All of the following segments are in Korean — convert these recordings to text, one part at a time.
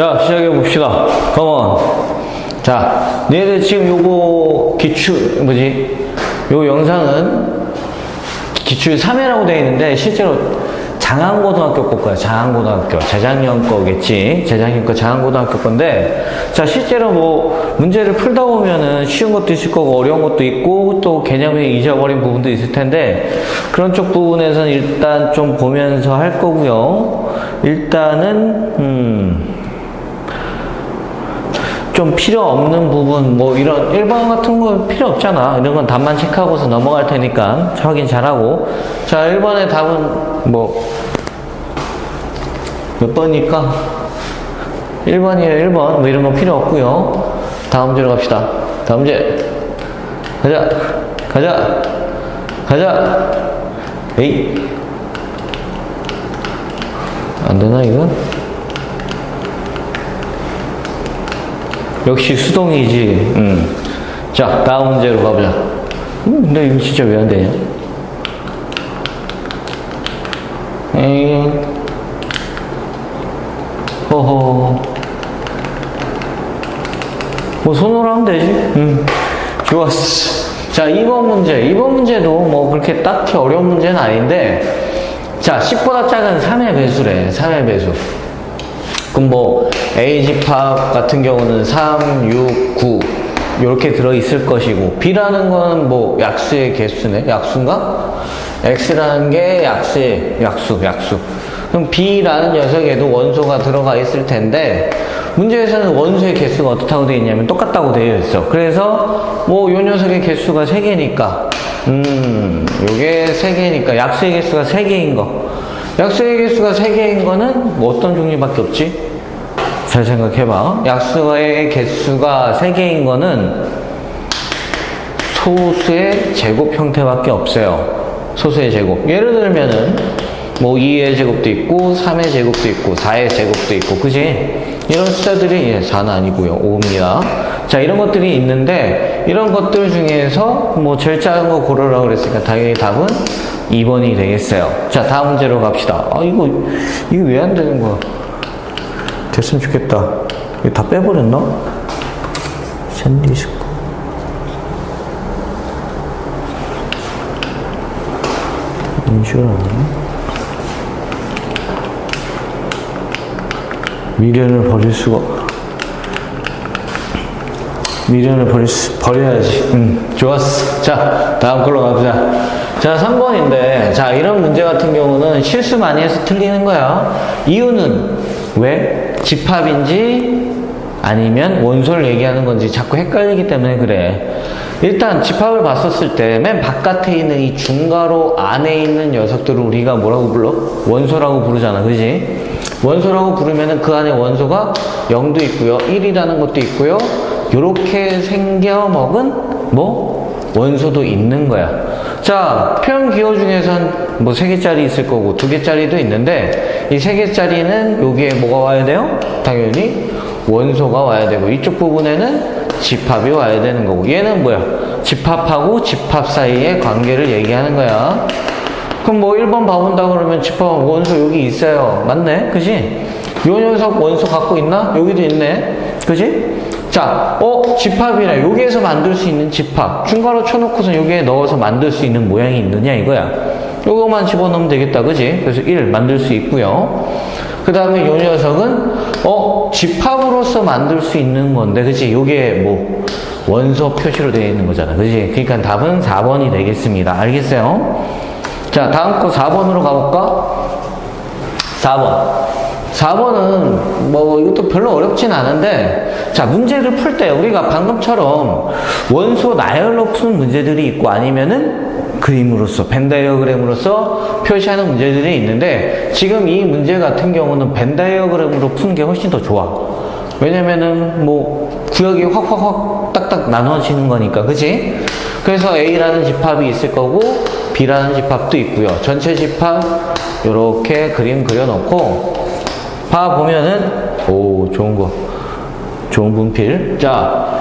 자, 시작해 봅시다. 컴온. 자, 너희들 지금 요거 기출, 요 영상은 기출 3회라고 되어 있는데, 실제로 장안고등학교 거야. 장안고등학교. 재작년 거겠지. 재작년 거 장안고등학교 건데, 자, 실제로 뭐, 문제를 풀다 보면은 쉬운 것도 있을 거고, 어려운 것도 있고, 또 개념이 잊어버린 부분도 있을 텐데, 그런 쪽 부분에서는 일단 좀 보면서 할 거고요. 일단은, 좀 필요 없는 부분, 뭐 이런 1번 같은 거 필요 없잖아. 이런 건 답만 체크하고서 넘어갈 테니까 확인 잘하고. 자, 1번의 답은 뭐 몇 번일까? 1번이에요. 1번 뭐 이런 거 필요 없고요. 다음 문제로 갑시다. 다음 문제 가자. 에이, 안되나 이거? 역시 수동이지. 자, 다음 문제로 가보자. 근데 이거 진짜 왜 안 되냐? 에이, 허허. 뭐 손으로 하면 되지. 좋았어. 자, 2번 문제. 2번 문제도 뭐 그렇게 딱히 어려운 문제는 아닌데, 자, 10보다 작은 3의 배수래. 3의 배수. 그럼 뭐 A 집합 같은 경우는 3, 6, 9 이렇게 들어있을 것이고, B라는 건 뭐 약수의 개수네. 약수인가? X라는 게 약수의 약수. 그럼 B라는 녀석에도 원소가 들어가 있을 텐데, 문제에서는 원소의 개수가 어떻다고 되어 있냐면 똑같다고 되어 있어. 그래서 뭐 요 녀석의 개수가 3개니까 요게 3개니까 약수의 개수가 3개인 거. 약수의 개수가 3개인 거는 뭐 어떤 종류밖에 없지? 잘 생각해봐. 약수의 개수가 3개인 거는 소수의 제곱 형태밖에 없어요. 소수의 제곱. 예를 들면은 뭐 2의 제곱도 있고 3의 제곱도 있고 4의 제곱도 있고, 그지? 이런 숫자들이 4는 아니고요. 5입니다. 자, 이런 것들이 있는데, 이런 것들 중에서 뭐 제일 작은 거 고르라고 그랬으니까 당연히 답은 2번이 되겠어요. 자, 다음 문제로 갑시다. 이거 왜 안 되는 거야? 됐으면 좋겠다. 이거 다 빼버렸나? 샌디스코. 인슈라네. 미련을 버릴 수가. 미련을 버려야지. 좋았어. 자, 다음 걸로 가보자. 자, 3번인데, 자, 이런 문제 같은 경우는 실수 많이 해서 틀리는 거야. 이유는 왜? 집합인지 아니면 원소를 얘기하는 건지 자꾸 헷갈리기 때문에 그래. 일단 집합을 봤었을 때 맨 바깥에 있는 이 중괄호 안에 있는 녀석들을 우리가 뭐라고 불러? 원소라고 부르잖아. 그지? 원소라고 부르면은 그 안에 원소가 0도 있고요, 1이라는 것도 있고요, 요렇게 생겨먹은 뭐 원소도 있는 거야. 자, 표현 기호 중에선 뭐 3개짜리 있을 거고 2개짜리도 있는데, 이 3개짜리는 여기에 뭐가 와야 돼요? 당연히 원소가 와야 되고, 이쪽 부분에는 집합이 와야 되는 거고, 얘는 뭐야? 집합하고 집합 사이의 관계를 얘기하는 거야. 그럼 뭐 1번 봐본다 그러면 집합 원소 여기 있어요. 맞네? 그지? 요 녀석 원소 갖고 있나? 여기도 있네. 그지? 자, 집합이라 여기에서 만들 수 있는 집합. 중괄호 쳐놓고서 여기에 넣어서 만들 수 있는 모양이 있느냐 이거야. 요거만 집어넣으면 되겠다. 그지? 그래서 1 만들 수 있고요. 그 다음에 요 녀석은 집합으로서 만들 수 있는 건데, 그지? 요게 뭐 원소 표시로 되어 있는 거잖아. 그지? 그러니까 답은 4번이 되겠습니다. 알겠어요? 자, 다음 거 4번으로 가볼까? 4번은 뭐 이것도 별로 어렵진 않은데, 자, 문제를 풀 때 우리가 방금처럼 원소 나열로 푸는 문제들이 있고, 아니면은 그림으로서 벤 다이어그램으로서 표시하는 문제들이 있는데, 지금 이 문제 같은 경우는 벤 다이어그램으로 푸는 게 훨씬 더 좋아. 왜냐면은 뭐 구역이 확 딱딱 나눠지는 거니까. 그치? 그래서 A라는 집합이 있을 거고 B라는 집합도 있고요. 전체 집합 요렇게 그림 그려놓고 봐보면은, 오, 좋은 분필. 자,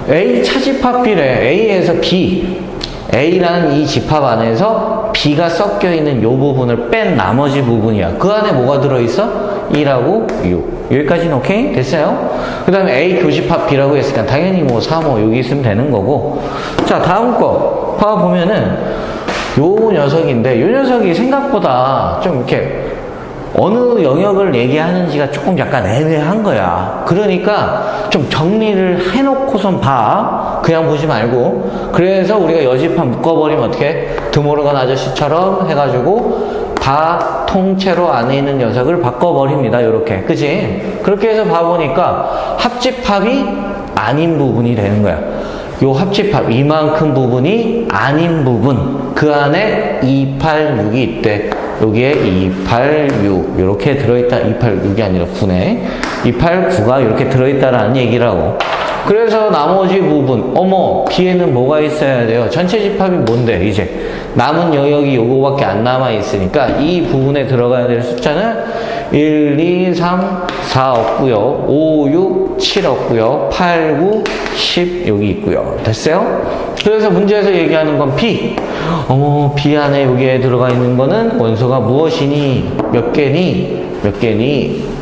A 차집합 B래. A에서 B, A라는 이 집합 안에서 B가 섞여 있는 요 부분을 뺀 나머지 부분이야. 그 안에 뭐가 들어있어? 2라고 6. 여기까지는 오케이? 됐어요? 그 다음에 A 교집합 B라고 했으니까 당연히 뭐 3, 5 여기 있으면 되는 거고. 자, 다음 거 봐보면은 요 녀석인데 요 녀석이 생각보다 좀 이렇게 어느 영역을 얘기하는지가 조금 약간 애매한 거야. 그러니까 좀 정리를 해놓고선 봐. 그냥 보지 말고. 그래서 우리가 여집합 묶어버리면 어떻게? 드모르간 아저씨처럼 해가지고 다 통째로 안에 있는 녀석을 바꿔버립니다. 요렇게. 그치? 그렇게 해서 봐보니까 합집합이 아닌 부분이 되는 거야. 요 합집합, 이만큼 부분이 아닌 부분. 그 안에 2, 8, 6이 있대. 여기에 2, 8, 6 이렇게 들어있다. 2, 8, 6이 아니라 9네. 2, 8, 9가 이렇게 들어있다라는 얘기라고. 그래서 나머지 부분, 어머, B에는 뭐가 있어야 돼요? 전체 집합이 뭔데? 이제 남은 영역이 요거밖에 안 남아있으니까 이 부분에 들어가야 될 숫자는 1, 2, 3, 4 없고요. 5, 6, 7 없고요. 8, 9, 10 여기 있고요. 됐어요? 그래서 문제에서 얘기하는 건 B. 어머, B 안에 여기에 들어가 있는 거는 원소가 무엇이니? 몇 개니? 몇 개니?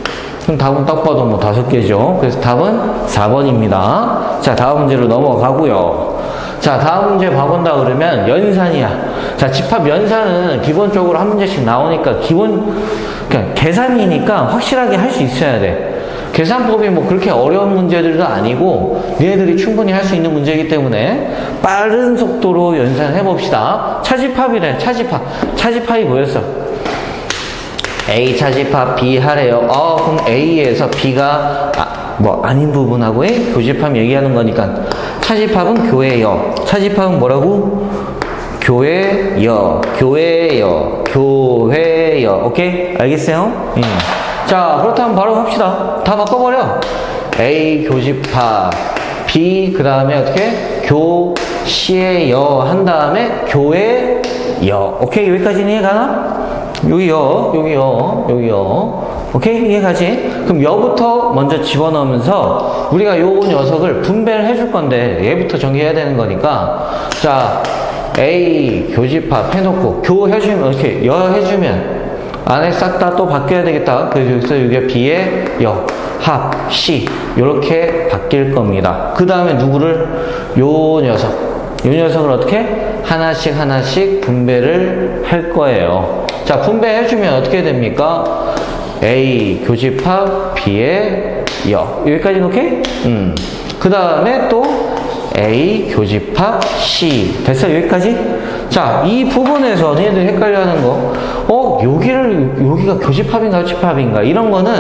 그럼 답은 딱 봐도 뭐 5개죠. 그래서 답은 4번입니다. 자, 다음 문제로 넘어가고요. 자, 다음 문제 봐본다 그러면 연산이야. 자, 집합 연산은 기본적으로 한 문제씩 나오니까 그러니까 계산이니까 확실하게 할 수 있어야 돼. 계산법이 뭐 그렇게 어려운 문제들도 아니고 니네들이 충분히 할 수 있는 문제이기 때문에 빠른 속도로 연산해 봅시다. 차집합이래. 차집합이 뭐였어? A 차집합 B 하래요. 그럼 A에서 B가 아닌 부분하고 교집합 얘기하는 거니까 차집합은 교회여. 차집합은 뭐라고? 교회여. 오케이? 알겠어요? 자, 그렇다면 바로 합시다. 다 바꿔버려. A 교집합 B 그 다음에 어떻게? 교시에여 한 다음에 교회여. 오케이? 여기까지는 이해가나? 여기요. 오케이? 이해가지? 그럼 여부터 먼저 집어넣으면서 우리가 요 녀석을 분배를 해줄 건데 얘부터 정리해야 되는 거니까 자, A 교집합 해놓고 교 해주면 이렇게 여 해주면 안에 싹 다 또 바뀌어야 되겠다. 그래서 여기가 B의 여, 합, 시 이렇게 바뀔 겁니다. 그 다음에 누구를? 요 녀석을 어떻게? 하나씩 분배를 할 거예요. 자, 분배해주면 어떻게 됩니까? A 교집합 B의 여. 여기까지는 오케이? 그 다음에 또 A 교집합 C. 됐어? 여기까지? 자, 이 부분에서 너희들 헷갈려하는 거, 여기가 교집합인가 합집합인가 이런 거는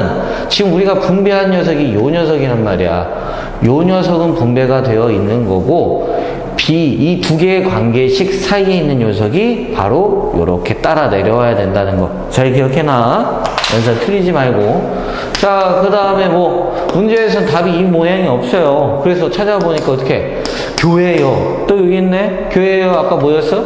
지금 우리가 분배한 녀석이 요 녀석이란 말이야. 요 녀석은 분배가 되어 있는 거고 B, 이 두 개의 관계식 사이에 있는 녀석이 바로 요렇게 따라 내려와야 된다는 거. 잘 기억해놔. 연산 틀리지 말고. 자, 그 다음에 문제에서는 답이 이 모양이 없어요. 그래서 찾아보니까 어떻게? 교회요. 또 여기 있네? 교회요. 아까 뭐였어?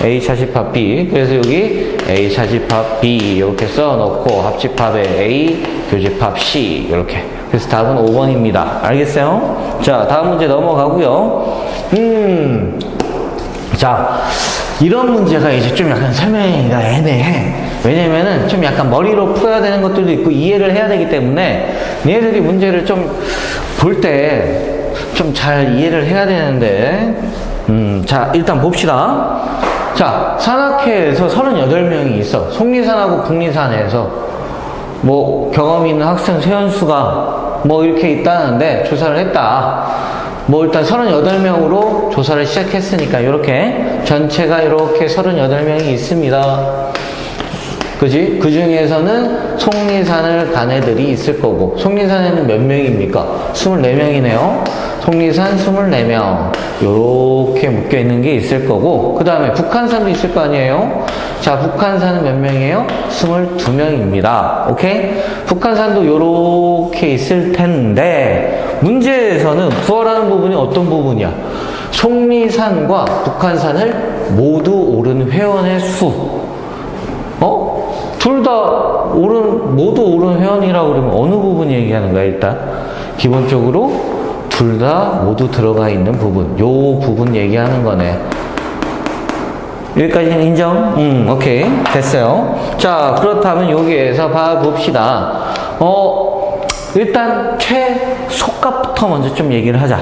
A 차집합 B. 그래서 여기 A 차집합 B 이렇게 써놓고 합집합에 A 교집합 C 이렇게. 그래서 답은 5번입니다. 알겠어요? 자, 다음 문제 넘어가고요. 자, 이런 문제가 이제 좀 약간 설명이가 애매해. 왜냐면은 좀 약간 머리로 풀어야 되는 것들도 있고 이해를 해야 되기 때문에 얘네들이 문제를 좀 볼 때 좀 잘 이해를 해야 되는데 자, 일단 봅시다. 자, 산악회에서 38명이 있어. 속리산하고 국리산에서 경험 있는 학생 세연수가 이렇게 있다는데 조사를 했다. 일단 38명으로 조사를 시작했으니까 이렇게 전체가 이렇게 38명이 있습니다. 그지? 그 중에서는 속리산을 간 애들이 있을 거고 속리산에는 몇 명입니까? 24명이네요. 속리산 24명 요렇게 묶여있는 게 있을 거고 그 다음에 북한산도 있을 거 아니에요? 자, 북한산은 몇 명이에요? 22명입니다. 오케이? 북한산도 요렇게 있을 텐데 문제에서는 구하라는 부분이 어떤 부분이야? 속리산과 북한산을 모두 오른 회원의 수. 둘 다 모두 오른 회원이라고 그러면 어느 부분 얘기하는 거야, 일단? 기본적으로 둘 다 모두 들어가 있는 부분. 요 부분 얘기하는 거네. 여기까지는 인정? 오케이. 됐어요. 자, 그렇다면 여기에서 봐봅시다. 일단 최소값부터 먼저 좀 얘기를 하자.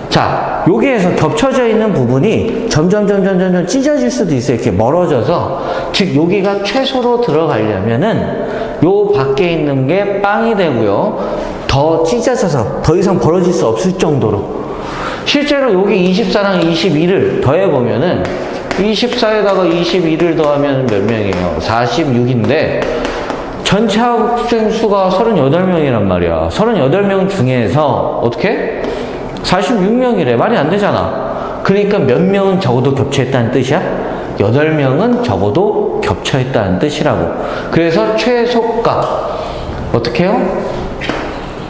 자, 여기에서 겹쳐져 있는 부분이 점점 찢어질 수도 있어요. 이렇게 멀어져서. 즉, 여기가 최소로 들어가려면은 요 밖에 있는 게 빵이 되고요. 더 찢어져서 더 이상 벌어질 수 없을 정도로. 실제로 여기 24랑 22를 더해보면은 24에다가 21을 더하면 몇 명이에요? 46인데 전체 학생 수가 38명이란 말이야. 38명 중에서 어떻게? 46명이래. 말이 안 되잖아. 그러니까 몇 명은 적어도 겹쳐있다는 뜻이야? 8명은 적어도 겹쳐있다는 뜻이라고. 그래서 최소값 어떻게 해요?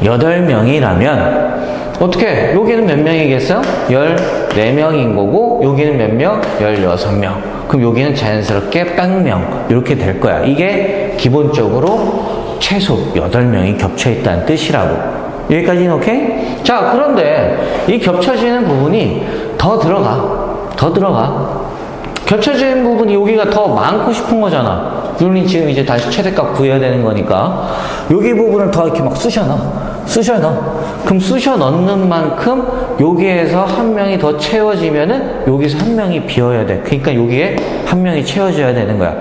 8명이라면 어떻게? 여기는 몇 명이겠어요? 14명인 거고 여기는 몇 명? 16명. 그럼 여기는 자연스럽게 100명 이렇게 될 거야. 이게 기본적으로 최소 8명이 겹쳐있다는 뜻이라고. 여기까지는 오케이? 자, 그런데 이 겹쳐지는 부분이 더 들어가. 겹쳐지는 부분이 여기가 더 많고 싶은 거잖아. 우리는 지금 이제 다시 최대값 구해야 되는 거니까 여기 부분을 더 이렇게 막 쑤셔 넣어. 그럼 쑤셔 넣는 만큼 여기에서 한 명이 더 채워지면은 여기서 한 명이 비어야 돼. 그러니까 여기에 한 명이 채워져야 되는 거야.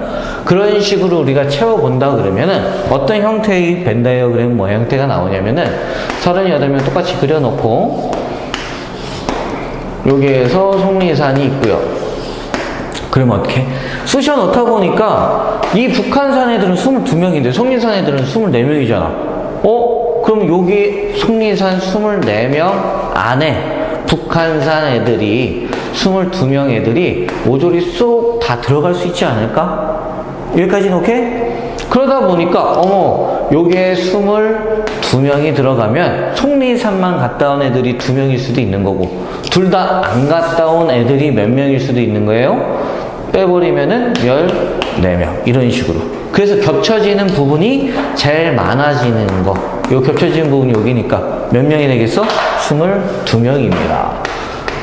그런 식으로 우리가 채워본다 그러면은 어떤 형태의 벤 다이어그램 뭐 형태가 나오냐면은 38명 똑같이 그려놓고 여기에서 속리산이 있고요. 그러면 어떻게? 쑤셔 넣다 보니까 이 북한산 애들은 22명인데 속리산 애들은 24명이잖아. 그럼 여기 속리산 24명 안에 북한산 애들이 22명 애들이 모조리 쏙 다 들어갈 수 있지 않을까? 여기까지는 오케이? 그러다 보니까 여기에 22명이 들어가면 속리산만 갔다 온 애들이 2명일 수도 있는 거고 둘 다 안 갔다 온 애들이 몇 명일 수도 있는 거예요? 빼버리면은 14명 이런 식으로. 그래서 겹쳐지는 부분이 제일 많아지는 거. 요 겹쳐지는 부분이 여기니까 몇 명이 되겠어? 22명입니다.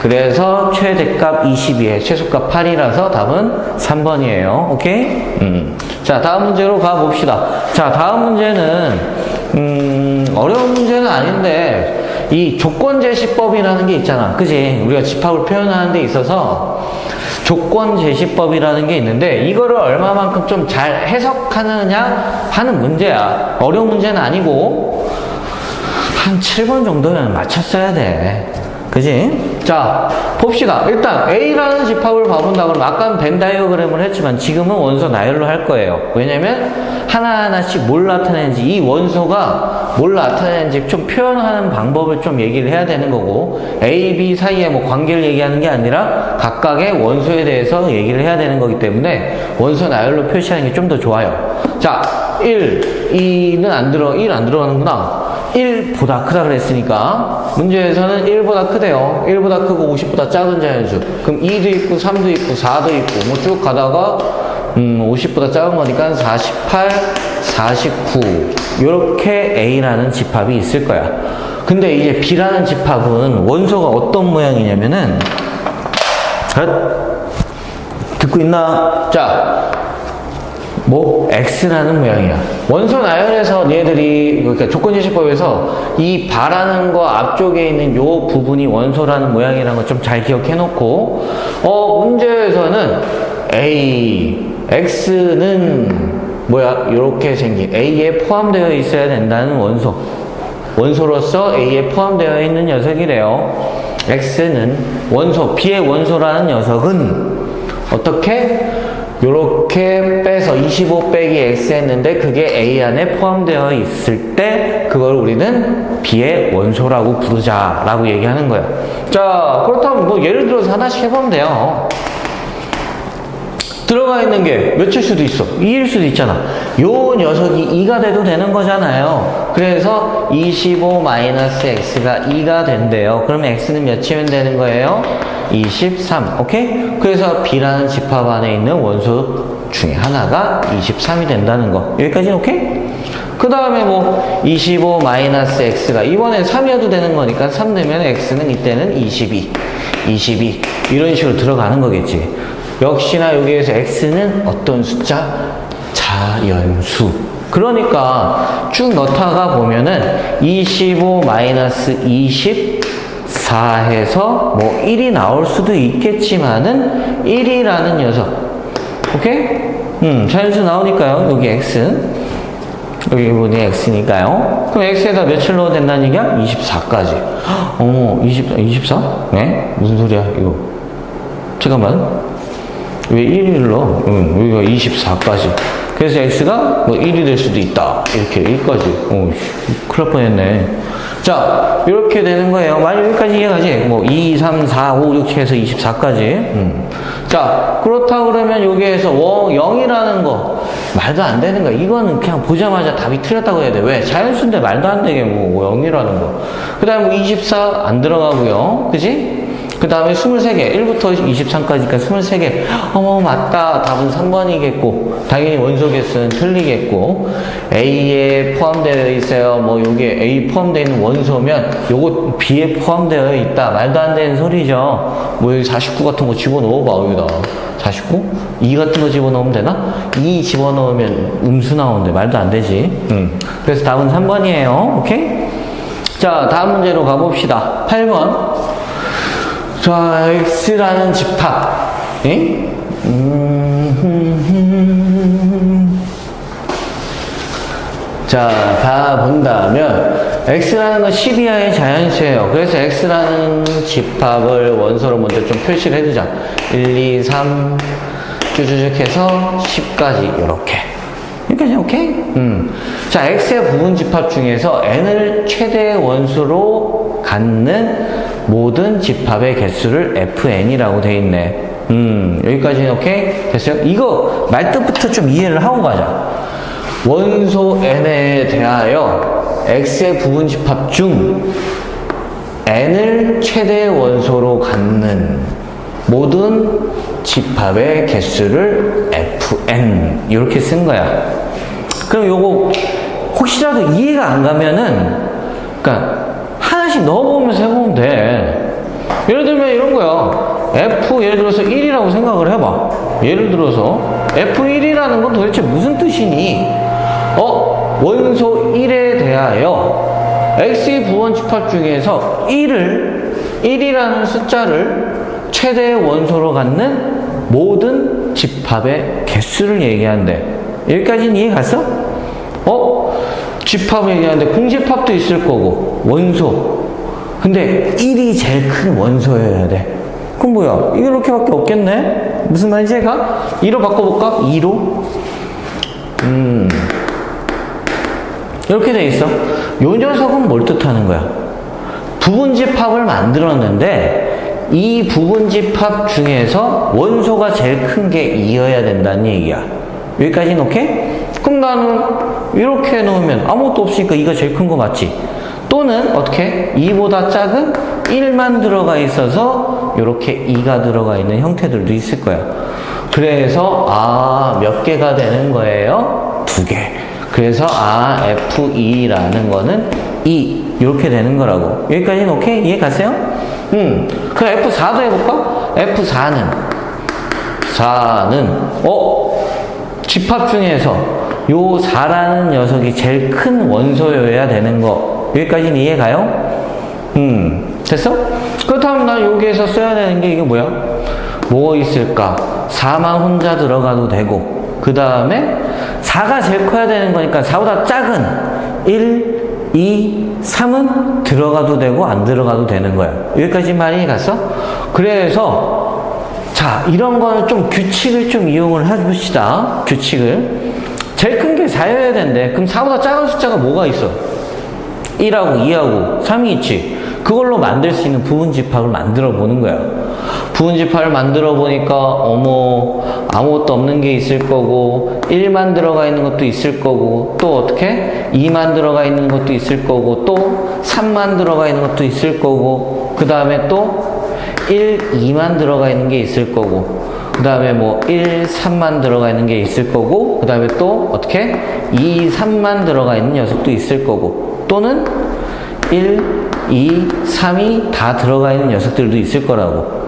그래서 최대값 22에 최소값 8이라서 답은 3번이에요. 오케이? 자, 다음 문제로 가봅시다. 자, 다음 문제는 어려운 문제는 아닌데 이 조건제시법이라는 게 있잖아. 그지? 우리가 집합을 표현하는 데 있어서 조건제시법이라는 게 있는데 이거를 얼마만큼 좀 잘 해석하느냐 하는 문제야. 어려운 문제는 아니고 한 7번 정도면 맞췄어야 돼. 그지? 자, 봅시다. 일단 A라는 집합을 봐본다 그러면 아까는 벤 다이어그램을 했지만 지금은 원소 나열로 할 거예요. 왜냐면 하나하나씩 뭘 나타내는지 이 원소가 뭘 나타내는지 좀 표현하는 방법을 좀 얘기를 해야 되는 거고 A, B 사이에 뭐 관계를 얘기하는 게 아니라 각각의 원소에 대해서 얘기를 해야 되는 거기 때문에 원소 나열로 표시하는 게 좀 더 좋아요. 자, 1, 2는 안 들어가는구나. 1보다 크다 그랬으니까 문제에서는 1보다 크대요. 1보다 크고 50보다 작은 자연수. 그럼 2도 있고 3도 있고 4도 있고 뭐 쭉 가다가 50보다 작은 거니까 48, 49 이렇게 A라는 집합이 있을 거야. 근데 이제 B라는 집합은 원소가 어떤 모양이냐면은 듣고 있나? 자, 뭐 X라는 모양이야. 원소 나열에서 얘들이 그러니까 조건제시법에서 이 바라는 거 앞쪽에 있는 요 부분이 원소라는 모양이라는 거 좀 잘 기억해 놓고 문제에서는 A, X는 뭐야? 이렇게 생긴 A에 포함되어 있어야 된다는 원소로서 A에 포함되어 있는 녀석이래요. X는 원소, B의 원소라는 녀석은 어떻게? 요렇게 빼서 25 빼기 X 했는데 그게 A 안에 포함되어 있을 때 그걸 우리는 B의 원소라고 부르자 라고 얘기하는 거야. 자, 그렇다면 뭐 예를 들어서 하나씩 해보면 돼요. 들어가 있는 게 몇일 수도 있어. 2일 수도 있잖아. 요 녀석이 2가 돼도 되는 거잖아요. 그래서 25-x가 2가 된대요. 그러면 x는 몇이면 되는 거예요? 23. 오케이? 그래서 B라는 집합 안에 있는 원소 중에 하나가 23이 된다는 거. 여기까지는 오케이? 그 다음에 뭐 25-x가 이번엔 3이어도 되는 거니까 3 넣으면 x는 이때는 22 이런 식으로 들어가는 거겠지. 역시나 여기에서 x는 어떤 숫자? 자연수. 그러니까 쭉 넣다가 보면은 25 마이너스 24 해서 뭐 1이 나올 수도 있겠지만은 1이라는 녀석. 오케이? 자연수 나오니까요. 여기 x. 여기 보니 x니까요. 그럼 x에다 며칠 넣어도 된다는 얘기야? 24까지. 어머, 24? 네? 무슨 소리야, 이거? 잠깐만. 왜 1을 넣어? 여기가 24까지. 그래서 x가 뭐 1이 될 수도 있다. 이렇게 1까지. 큰일 날 뻔했네. 자, 이렇게 되는 거예요. 만약 여기까지 이해가지? 뭐 2, 3, 4, 5, 6 해서 24까지. 자, 그렇다 그러면 여기에서 0이라는 거 말도 안 되는 거야. 이거는 그냥 보자마자 답이 틀렸다고 해야 돼. 왜? 자연수인데 말도 안 되게 뭐 0이라는 거. 그 다음에 뭐 24 안 들어가고요. 그지? 그 다음에 23개, 1부터 23까지니까 23개. 어머, 맞다. 답은 3번이겠고, 당연히 원소 개수는 틀리겠고, A에 포함되어 있어요. 뭐, 여기에 A 포함되어 있는 원소면, 요거 B에 포함되어 있다. 말도 안 되는 소리죠. 뭐, 여기 49 같은 거 집어넣어봐, 여기다. 49? 2 같은 거 집어넣으면 되나? 2 집어넣으면 음수 나오는데, 말도 안 되지. 그래서 답은 3번이에요. 오케이? 자, 다음 문제로 가봅시다. 8번. 자, x라는 집합. 예? 자, 봐본다면 x라는 건 12하의 자연수예요. 그래서 x라는 집합을 원소로 먼저 좀 표시를 해두자. 1, 2, 3 쭉쭉쭉 해서 10까지 이렇게. 여기까지 오케이? 자, x의 부분 집합 중에서 n을 최대 원수로 갖는 모든 집합의 개수를 fn이라고 돼 있네. 여기까지는 오케이? 됐어요? 이거 말뜻부터 좀 이해를 하고 가자. 원소 n에 대하여 x의 부분 집합 중 n을 최대 원소로 갖는 모든 집합의 개수를 fn 이렇게 쓴 거야. 그럼 요거 혹시라도 이해가 안 가면은 그러니까 하나씩 넣어보면서 해보면 돼. 예를 들면 이런 거야. F 예를 들어서 1이라고 생각을 해봐. 예를 들어서 F1이라는 건 도대체 무슨 뜻이니? 원소 1에 대하여 X의 부분 집합 중에서 1이라는 숫자를 최대 원소로 갖는 모든 집합의 개수를 얘기한대. 여기까지는 이해 갔어? 집합을 얘기하는데 공집합도 있을 거고 원소. 근데 1이 제일 큰 원소여야 돼. 그럼 뭐야? 이렇게밖에 없겠네? 무슨 말인지 해가? 2로 바꿔볼까? 2로? 이렇게 돼 있어. 요 녀석은 뭘 뜻하는 거야? 부분집합을 만들었는데 이 부분집합 중에서 원소가 제일 큰 게 2여야 된다는 얘기야. 여기까지는 오케이? 그럼 나는 이렇게 해놓으면 아무것도 없으니까 2가 제일 큰 거 맞지? 또는 어떻게? 2보다 작은 1만 들어가 있어서 이렇게 2가 들어가 있는 형태들도 있을 거야. 그래서 몇 개가 되는 거예요? 2개. 그래서 F2라는 거는 2 이렇게 되는 거라고. 여기까지는 오케이? 이해 갔어요? 그럼 F4도 해볼까? F4는 집합 중에서 요 4라는 녀석이 제일 큰 원소여야 되는 거. 여기까지는 이해가요? 됐어? 그렇다면 난 여기에서 써야 되는 게 이게 뭐야? 뭐 있을까? 4만 혼자 들어가도 되고, 그 다음에 4가 제일 커야 되는 거니까 4보다 작은 1, 2, 3은 들어가도 되고 안 들어가도 되는 거야. 여기까지 말이 갔어? 그래서 자, 이런 거는 좀 규칙을 좀 이용을 해봅시다. 규칙을. 제일 큰 게 4여야 된대. 그럼 4보다 작은 숫자가 뭐가 있어? 1하고 2하고 3이 있지. 그걸로 만들 수 있는 부분집합을 만들어 보는 거야. 부분집합을 만들어 보니까 아무것도 없는 게 있을 거고, 1만 들어가 있는 것도 있을 거고, 또 어떻게? 2만 들어가 있는 것도 있을 거고, 또 3만 들어가 있는 것도 있을 거고, 그 다음에 또 1, 2만 들어가 있는 게 있을 거고, 그 다음에 뭐 1, 3만 들어가 있는 게 있을 거고, 그 다음에 또 어떻게? 2, 3만 들어가 있는 녀석도 있을 거고, 또는 1, 2, 3이 다 들어가 있는 녀석들도 있을 거라고.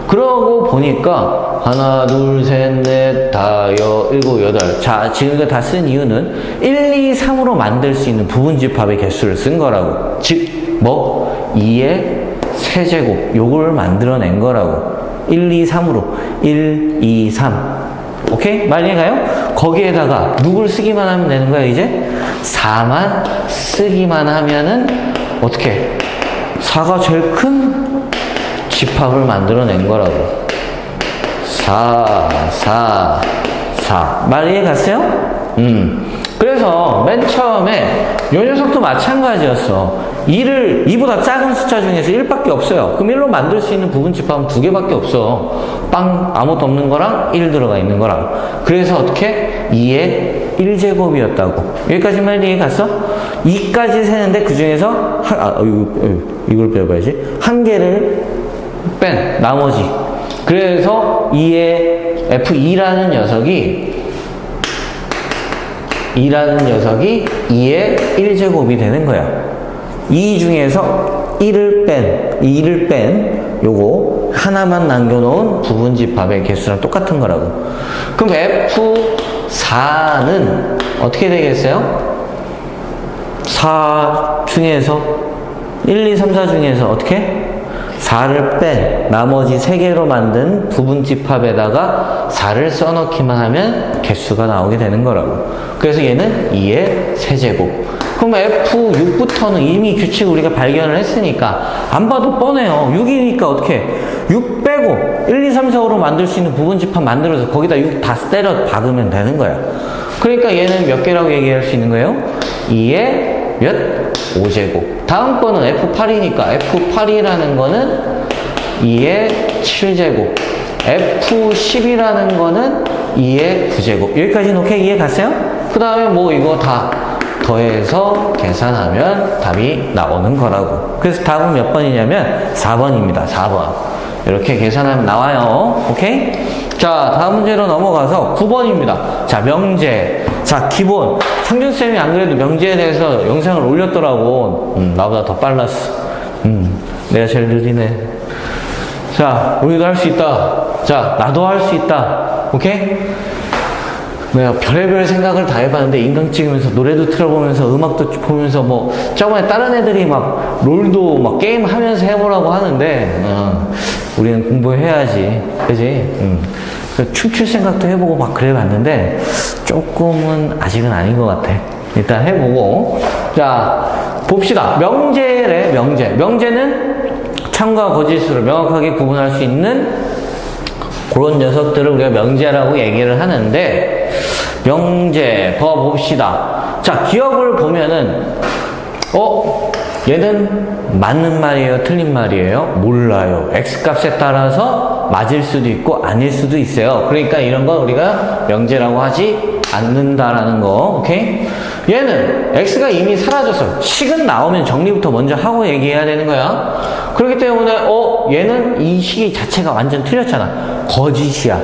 그러고 보니까 하나, 둘, 셋, 넷, 다, 일곱, 여덟. 자, 지금 이거 다 쓴 이유는 1, 2, 3으로 만들 수 있는 부분집합의 개수를 쓴 거라고. 즉, 뭐? 2의 세제곱. 요걸 만들어낸 거라고. 1, 2, 3으로. 1, 2, 3. 오케이? 말 이해가요? 거기에다가 누굴 쓰기만 하면 되는 거야, 이제? 4만 쓰기만 하면은 어떻게? 4가 제일 큰 집합을 만들어낸 거라고. 4, 4, 4. 말 이해 갔어요? 그래서 맨 처음에 요 녀석도 마찬가지였어. 2보다 작은 숫자 중에서 1밖에 없어요. 그럼 1로 만들 수 있는 부분 집합은 2개밖에 없어. 빵, 아무것도 없는 거랑 1 들어가 있는 거랑. 그래서 어떻게? 2의 1제곱이었다고. 여기까지만 이해 갔어? 2까지 세는데 그 중에서, 이걸 빼봐야지. 한 개를 뺀, 나머지. 그래서 2의 F2라는 녀석이 2의 1제곱이 되는 거야. 2 중에서 2를 뺀 요거 하나만 남겨놓은 부분집합의 개수랑 똑같은 거라고. 그럼 F4는 어떻게 되겠어요? 4 중에서 1, 2, 3, 4 중에서 어떻게? 4를 뺀 나머지 3개로 만든 부분집합에다가 4를 써넣기만 하면 개수가 나오게 되는 거라고. 그래서 얘는 2의 세제곱. 그럼 F6부터는 이미 규칙을 우리가 발견을 했으니까 안 봐도 뻔해요. 6이니까 어떻게? 6 빼고 1, 2, 3, 4, 5로 만들 수 있는 부분집합 만들어서 거기다 6 다 때려 박으면 되는 거야. 그러니까 얘는 몇 개라고 얘기할 수 있는 거예요? 2의 몇? 5제곱. 다음 거는 F8이니까 F8이라는 거는 2의 7제곱. F10이라는 거는 2의 9제곱. 여기까지는 오케이? 이해 갔어요? 그 다음에 뭐 이거 다 더해서 계산하면 답이 나오는 거라고. 그래서 답은 몇 번이냐면 4번입니다. 4번. 이렇게 계산하면 나와요. 오케이? 자, 다음 문제로 넘어가서 9번입니다. 자, 명제. 자, 기본. 상준쌤이 안 그래도 명제에 대해서 영상을 올렸더라고. 나보다 더 빨랐어. 내가 제일 느리네. 자, 우리도 할 수 있다. 자, 나도 할 수 있다. 오케이? 내가 별의별 생각을 다 해봤는데 인강 찍으면서 노래도 틀어보면서 음악도 보면서 뭐 저번에 다른 애들이 막 롤도 막 게임 하면서 해보라고 하는데 우리는 공부해야지. 그지? 춤출 생각도 해보고 막 그래 봤는데 조금은 아직은 아닌 것 같아. 일단 해보고. 자, 봅시다. 명제래. 명제는 참과 거짓으로 명확하게 구분할 수 있는 그런 녀석들을 우리가 명제라고 얘기를 하는데, 명제 더 봅시다. 자, 기억을 보면은 얘는 맞는 말이에요, 틀린 말이에요? 몰라요. X값에 따라서 맞을 수도 있고 아닐 수도 있어요. 그러니까 이런 건 우리가 명제라고 하지 않는다라는 거. 오케이? 얘는 X가 이미 사라졌어. 식은 나오면 정리부터 먼저 하고 얘기해야 되는 거야. 그렇기 때문에 얘는 이 식이 자체가 완전 틀렸잖아. 거짓이야.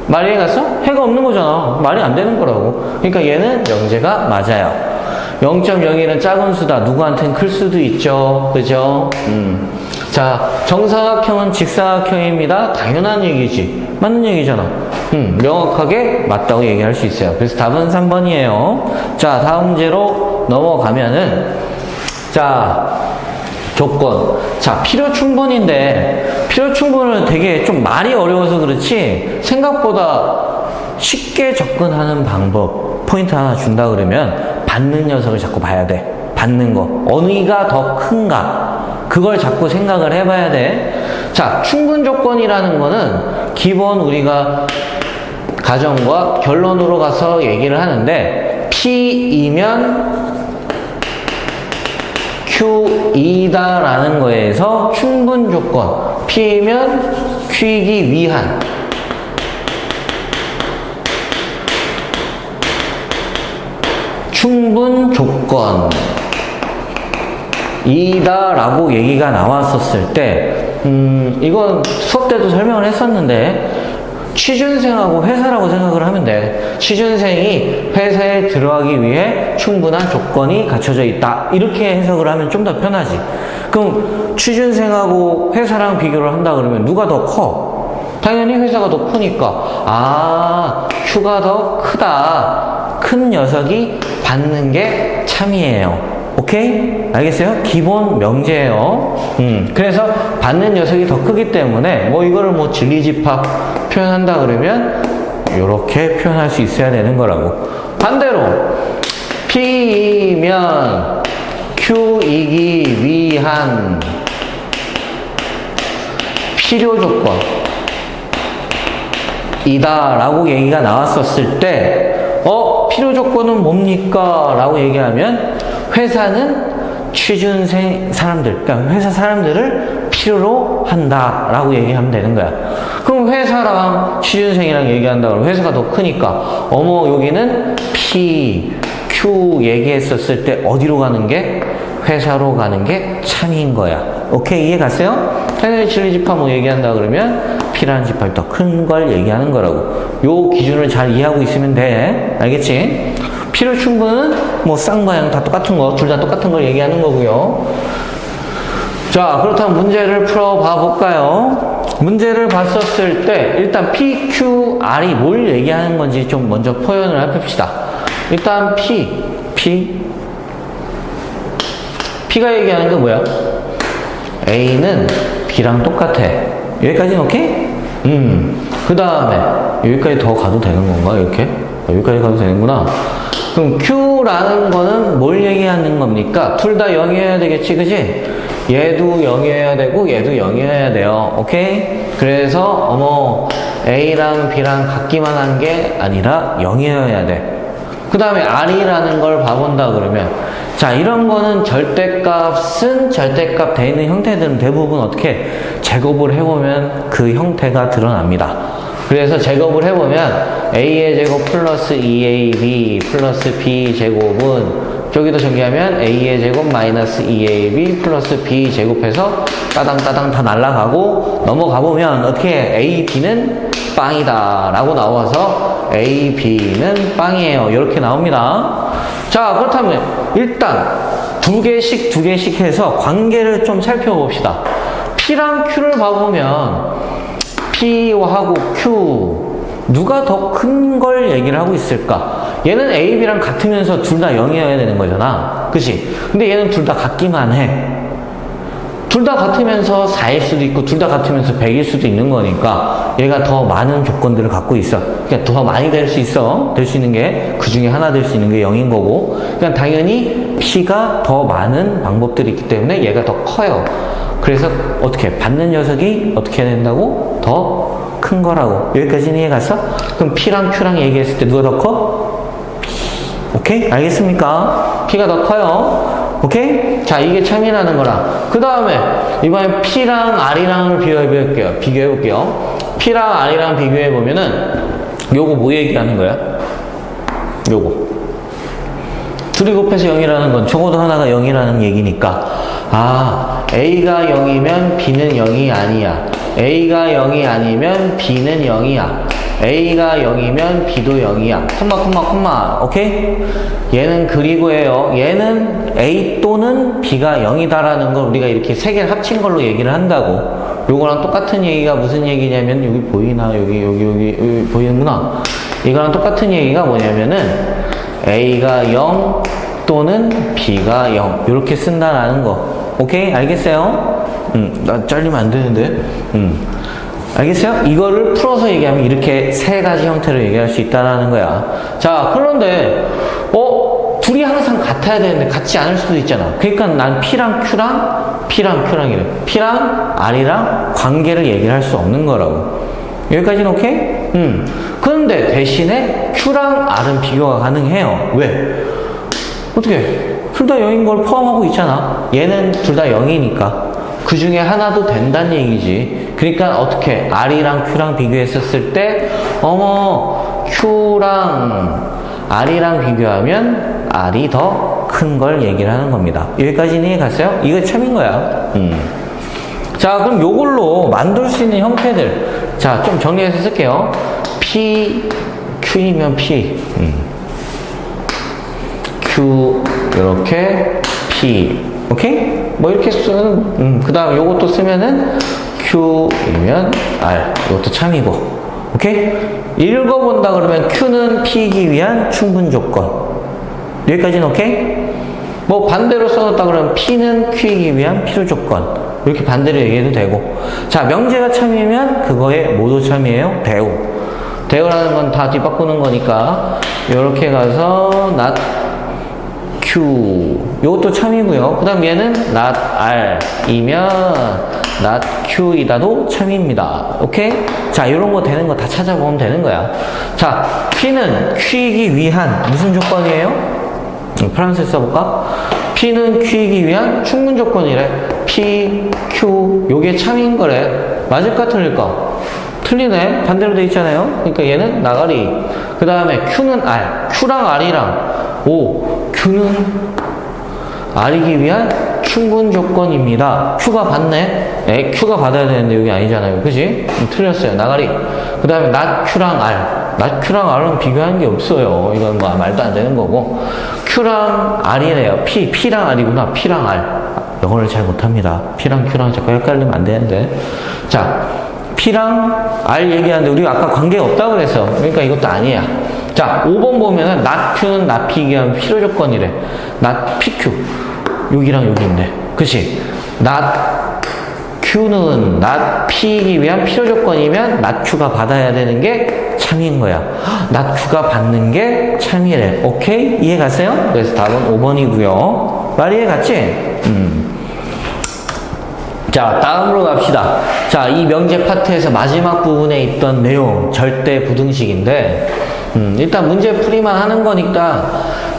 말이 해갔어? 해가 없는 거잖아. 말이 안 되는 거라고. 그러니까 얘는 명제가 맞아요. 0.01은 작은 수다. 누구한테는 클 수도 있죠. 그죠? 자, 정사각형은 직사각형입니다. 당연한 얘기지. 맞는 얘기잖아. 명확하게 맞다고 얘기할 수 있어요. 그래서 답은 3번이에요. 자, 다음 문제로 넘어가면은, 자, 조건. 자, 필요 충분인데, 필요 충분은 되게 좀 말이 어려워서 그렇지, 생각보다 쉽게 접근하는 방법, 포인트 하나 준다 그러면, 받는 녀석을 자꾸 봐야 돼. 받는 거. 어느가 더 큰가. 그걸 자꾸 생각을 해봐야 돼. 자, 충분 조건이라는 거는 기본 우리가 가정과 결론으로 가서 얘기를 하는데, P이면 Q이다라는 거에서 충분 조건. P이면 Q이기 위한. 충분 조건 이다라고 얘기가 나왔었을 때 이건 수업 때도 설명을 했었는데 취준생하고 회사라고 생각을 하면 돼. 취준생이 회사에 들어가기 위해 충분한 조건이 갖춰져 있다. 이렇게 해석을 하면 좀 더 편하지. 그럼 취준생하고 회사랑 비교를 한다 그러면 누가 더 커? 당연히 회사가 더 크니까 Q가 더 크다. 큰 녀석이 받는 게 참이에요. 오케이? 알겠어요? 기본 명제예요. 그래서 받는 녀석이 더 크기 때문에 이거를 진리집합 표현한다 그러면 이렇게 표현할 수 있어야 되는 거라고. 반대로 P이면 Q이기 위한 필요 조건이다 라고 얘기가 나왔었을 때 필요 조건은 뭡니까? 라고 얘기하면 회사는 취준생 사람들, 그러니까 회사 사람들을 필요로 한다 라고 얘기하면 되는 거야. 그럼 회사랑 취준생이랑 얘기한다 그러면 회사가 더 크니까 여기는 P, Q 얘기했었을 때 어디로 가는 게? 회사로 가는 게 참인 거야. 오케이? 이해 갔어요? 당연히 진리집합 얘기한다 그러면 P라는 집합이 더 큰 걸 얘기하는 거라고. 요 기준을 잘 이해하고 있으면 돼. 알겠지? 필요 충분은 쌍방향 다 똑같은 거, 둘 다 똑같은 걸 얘기하는 거고요. 자, 그렇다면 문제를 풀어봐 볼까요? 문제를 봤었을 때 일단 P, Q, R이 뭘 얘기하는 건지 좀 먼저 표현을 해봅시다. 일단 P가 얘기하는 게 뭐야? A는 B랑 똑같아. 여기까지는 오케이? 그 다음에 여기까지 더 가도 되는 건가? 이렇게? 여기까지 가도 되는구나. 그럼 Q라는 거는 뭘 얘기하는 겁니까? 둘 다 0이어야 되겠지, 그지? 얘도 0이어야 되고 얘도 0이어야 돼요. 오케이? 그래서 A랑 B랑 같기만 한 게 아니라 0이어야 돼. 그 다음에 R이라는 걸 봐본다 그러면 자, 이런 거는 절대값은 절대값 돼 있는 형태들은 대부분 어떻게 제곱을 해보면 그 형태가 드러납니다. 그래서 제곱을 해보면 A의 제곱 플러스 2AB 플러스 B 제곱은 저기도 전개하면 A의 제곱 마이너스 2AB 플러스 B 제곱해서 따당따당 다 날아가고 넘어가보면 어떻게 A, B는 빵이다 라고 나와서 A, B는 빵이에요. 이렇게 나옵니다. 자, 그렇다면 일단 두 개씩 해서 관계를 좀 살펴봅시다. P랑 Q를 봐보면 P하고 Q 누가 더 큰 걸 얘기를 하고 있을까? 얘는 A, B랑 같으면서 둘 다 0이어야 되는 거잖아. 그치? 근데 얘는 둘 다 같기만 해. 둘 다 같으면서 4일 수도 있고 둘 다 같으면서 100일 수도 있는 거니까 얘가 더 많은 조건들을 갖고 있어. 그러니까 더 많이 될 수 있어. 될 수 있는 게 그 중에 하나 될 수 있는 게 0인 거고. 그러니까 당연히 P가 더 많은 방법들이 있기 때문에 얘가 더 커요. 그래서 어떻게 받는 녀석이 어떻게 해야 된다고? 더 큰 거라고. 여기까지는 이해 갔어? 그럼 P랑 Q랑 얘기했을 때 누가 더 커? P. 오케이? 알겠습니까? P가 더 커요. 오케이? 자, 이게 참이라는 거랑. 그 다음에 이번에 P랑 R이랑을 비교해 볼게요. P랑 R이랑 비교해 보면은 요거 뭐 얘기하는 거야? 요거. 둘이 곱해서 0이라는 건 적어도 하나가 0이라는 얘기니까 A가 0이면 B는 0이 아니야. A가 0이 아니면 B는 0이야. A가 0이면 B도 0이야. 콤마. 오케이? 얘는 그리고예요. 얘는 A 또는 B가 0이다라는 걸 우리가 이렇게 세 개를 합친 걸로 얘기를 한다고. 요거랑 똑같은 얘기가 무슨 얘기냐면 여기 보이나? 여기 보이는구나. 이거랑 똑같은 얘기가 뭐냐면은 A가 0 또는 B가 0 이렇게 쓴다라는 거. 오케이? 알겠어요? 나 잘리면 안 되는데. 알겠어요? 이거를 풀어서 얘기하면 이렇게 세 가지 형태로 얘기할 수 있다는 거야. 자, 그런데 둘이 항상 같아야 되는데 같지 않을 수도 있잖아. 그러니까 난 P랑 Q랑이래. P랑 R이랑 관계를 얘기를 할 수 없는 거라고. 여기까지는 오케이? 그런데 대신에 Q랑 R은 비교가 가능해요. 왜? 어떻게? 둘 다 0인 걸 포함하고 있잖아. 얘는 둘 다 0이니까. 그 중에 하나도 된다는 얘기지. 그러니까 어떻게 R이랑 Q랑 비교했었을 때 Q랑 R이랑 비교하면 R이 더 큰 걸 얘기를 하는 겁니다. 여기까지는 이해 갔어요? 이거 참인 거야. 자, 그럼 요걸로 만들 수 있는 형태들 자, 좀 정리해서 쓸게요. P, Q이면 P. Q, 이렇게 P. 오케이? 뭐 이렇게 쓰는, 그 다음 요것도 쓰면은 Q이면 R. 이것도 참이고. 오케이? 읽어본다 그러면 Q는 P이기 위한 충분 조건. 여기까지는 오케이? 뭐 반대로 써놨다 그러면 P는 Q이기 위한 필요 조건. 이렇게 반대로 얘기해도 되고. 자, 명제가 참이면 그거의 모두 참이에요. 대우. 대우라는 건 다 뒤바꾸는 거니까 이렇게 가서 not Q. 이것도 참이고요. 그 다음 얘는 not R이면 not Q이다도 참입니다. 오케이? 자, 이런 거 되는 거 다 찾아보면 되는 거야. 자, P는 Q이기 위한 무슨 조건이에요? 프랑스에 써볼까? P는 Q이기 위한 충분 조건이래. P, Q, 요게 참인 거래. 맞을까 틀릴까? 틀리네. 반대로 돼 있잖아요. 그러니까 얘는 나가리. 그 다음에 Q는 R. Q랑 R이랑 Q는 R이기 위한 충분 조건입니다. Q가 받네. Q가 받아야 되는데 여기 아니잖아요. 그지? 틀렸어요. 나가리. 그 다음에 not Q랑 R. not Q랑 R은 비교하는 게 없어요. 이건 뭐 말도 안 되는 거고. Q랑 R이래요. P랑 R이구나. P랑 R. 영어를 잘 못합니다. P랑 Q랑 자꾸 헷갈리면 안 되는데. 자, P랑 R 얘기하는데 우리가 아까 관계가 없다고 그랬어. 그러니까 이것도 아니야. 자, 5번 보면은 not Q는 not P이기 위한 필요 조건이래. not PQ. 여기랑 여기인데. 그치? not Q는 not P이기 위한 필요 조건이면 not Q가 받아야 되는 게 참인 거야. not Q가 받는 게 참이래. 오케이? 이해 갔어요? 그래서 답은 5번이고요. 말 이해 갔지? 자, 다음으로 갑시다. 자, 이 명제 파트에서 마지막 부분에 있던 내용, 절대 부등식인데, 일단 문제 풀이만 하는 거니까,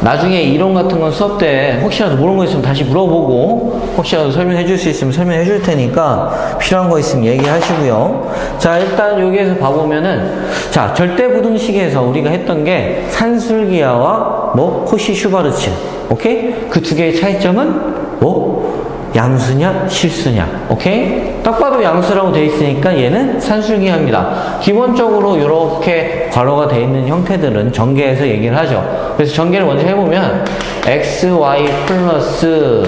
나중에 이론 같은 건 수업 때 혹시라도 모르는 거 있으면 다시 물어보고, 혹시라도 설명해 줄 수 있으면 설명해 줄 테니까, 필요한 거 있으면 얘기하시고요. 자, 일단 여기에서 봐보면은, 자, 절대 부등식에서 우리가 했던 게, 산술기하와 코시 슈바르츠. 오케이? 그 두 개의 차이점은, 양수냐 실수냐. 오케이? 딱 봐도 양수라고 되어 있으니까 얘는 산술기합니다. 기본적으로 이렇게 괄호가 되어 있는 형태들은 전개해서 얘기를 하죠. 그래서 전개를 먼저 해보면 xy 플러스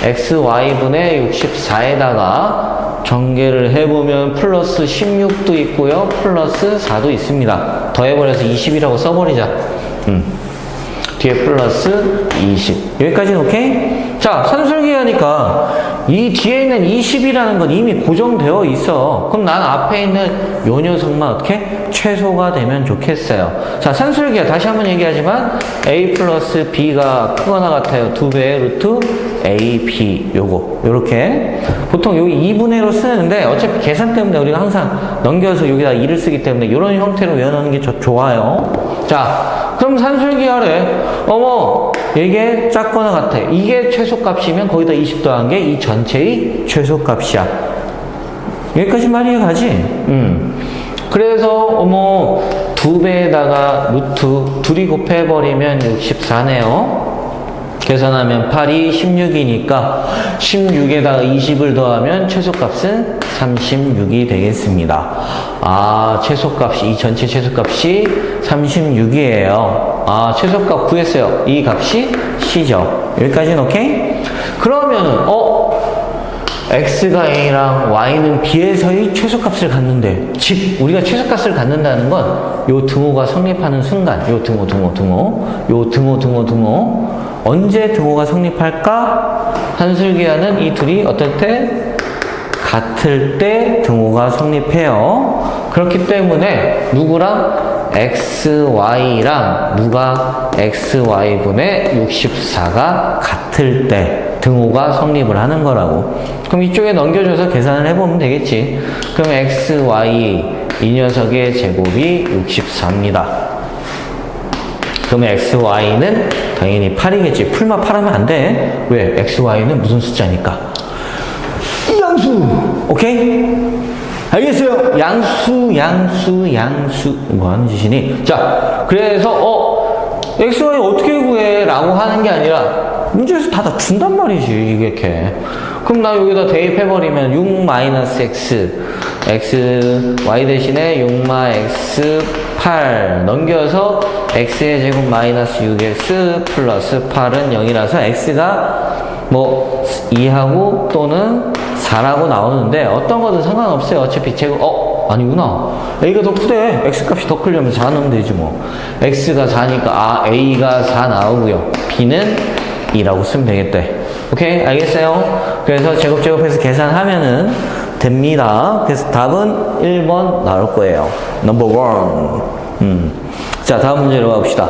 xy분의 64에다가 전개를 해보면 플러스 16도 있고요, 플러스 4도 있습니다. 더해버려서 20이라고 써버리자. 뒤에 플러스 20. 여기까지는 오케이? 자, 산술기하니까 이 뒤에 있는 20이라는 건 이미 고정되어 있어. 그럼 난 앞에 있는 요 녀석만 어떻게? 최소가 되면 좋겠어요. 자, 산술기하 다시 한번 얘기하지만 a 플러스 b가 크거나 같아요. 2배의 루트 a, b 요렇게 보통 여기 2분의 1로 쓰는데 어차피 계산 때문에 우리가 항상 넘겨서 여기다 2를 쓰기 때문에 이런 형태로 외워놓는 게 좋아요. 자, 그럼 산술기하래. 이게 작거나 같아. 이게 최소값이면 거기다 20 더한 게 이 전체의 최소값이야. 여기까지 말이 가지? 그래서 2배에다가 루트 둘이 곱해버리면 64네요. 계산하면 8이 16이니까 16에다가 20을 더하면 최소값은 36이 되겠습니다. 아, 최소값이, 이 전체 최소값이 36이에요. 아, 최소값 구했어요. 이 값이 C죠. 여기까지는 오케이? 그러면은, X가 A랑 Y는 B에서의 최소값을 갖는데, 즉, 우리가 최소값을 갖는다는 건, 요 등호가 성립하는 순간, 요 등호, 요 등호, 언제 등호가 성립할까? 산술기하는 이 둘이 어떨 때? 같을 때 등호가 성립해요. 그렇기 때문에 누구랑? XY랑 누가 XY분의 64가 같을 때 등호가 성립을 하는 거라고. 그럼 이쪽에 넘겨줘서 계산을 해보면 되겠지. 그럼 XY 이 녀석의 제곱이 64입니다. 그러면 XY는 당연히 8이겠지. 풀만 8하면 안 돼. 왜? XY는 무슨 숫자니까. 양수! 오케이? 알겠어요? 양수. 뭐 하는 짓이니? 자, 그래서, XY 어떻게 구해? 라고 하는 게 아니라, 문제에서 다 준단 말이지, 이렇게. 그럼 나 여기다 대입해버리면 6-x, x, y 대신에 6x 8 넘겨서 x의 제곱 마이너스 6x 플러스 8은 0이라서 x가 뭐 2하고 또는 4라고 나오는데 어떤 거든 상관없어요. 어차피 제곱, 아니구나. a가 더 크대. x 값이 더 크려면 4 넣으면 되지 뭐. x가 4니까 a가 4 나오고요. b는 2라고 쓰면 되겠대. 오케이? 알겠어요? 그래서 제곱해서 계산하면은 됩니다. 그래서 답은 1번 나올 거예요. 넘버 1. 자, 다음 문제로 가봅시다.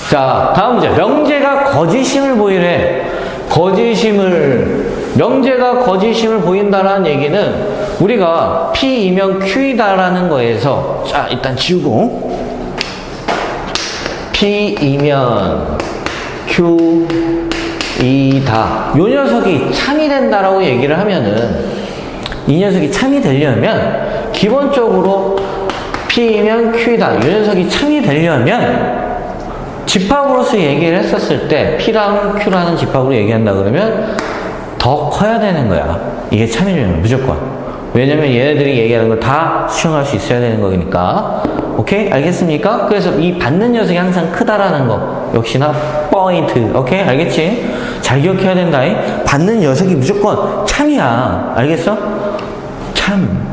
자, 다음 문제. 명제가 거짓임을 보이래. 명제가 거짓임을 보인다라는 얘기는 우리가 P이면 Q이다라는 거에서, 자, 일단 지우고, P이면 Q이다. 요 녀석이 참이 된다라고 얘기를 하면은, 이 녀석이 참이 되려면, 기본적으로 P이면 Q이다. 요 녀석이 참이 되려면, 집합으로서 얘기를 했었을 때 P랑 Q라는 집합으로 얘기한다 그러면 더 커야 되는 거야. 이게 참이려면 무조건. 왜냐면 얘네들이 얘기하는 걸 다 수용할 수 있어야 되는 거니까. 오케이? 알겠습니까? 그래서 이 받는 녀석이 항상 크다라는 거 역시나 포인트. 오케이? 알겠지? 잘 기억해야 된다. 받는 녀석이 무조건 참이야. 알겠어? 참.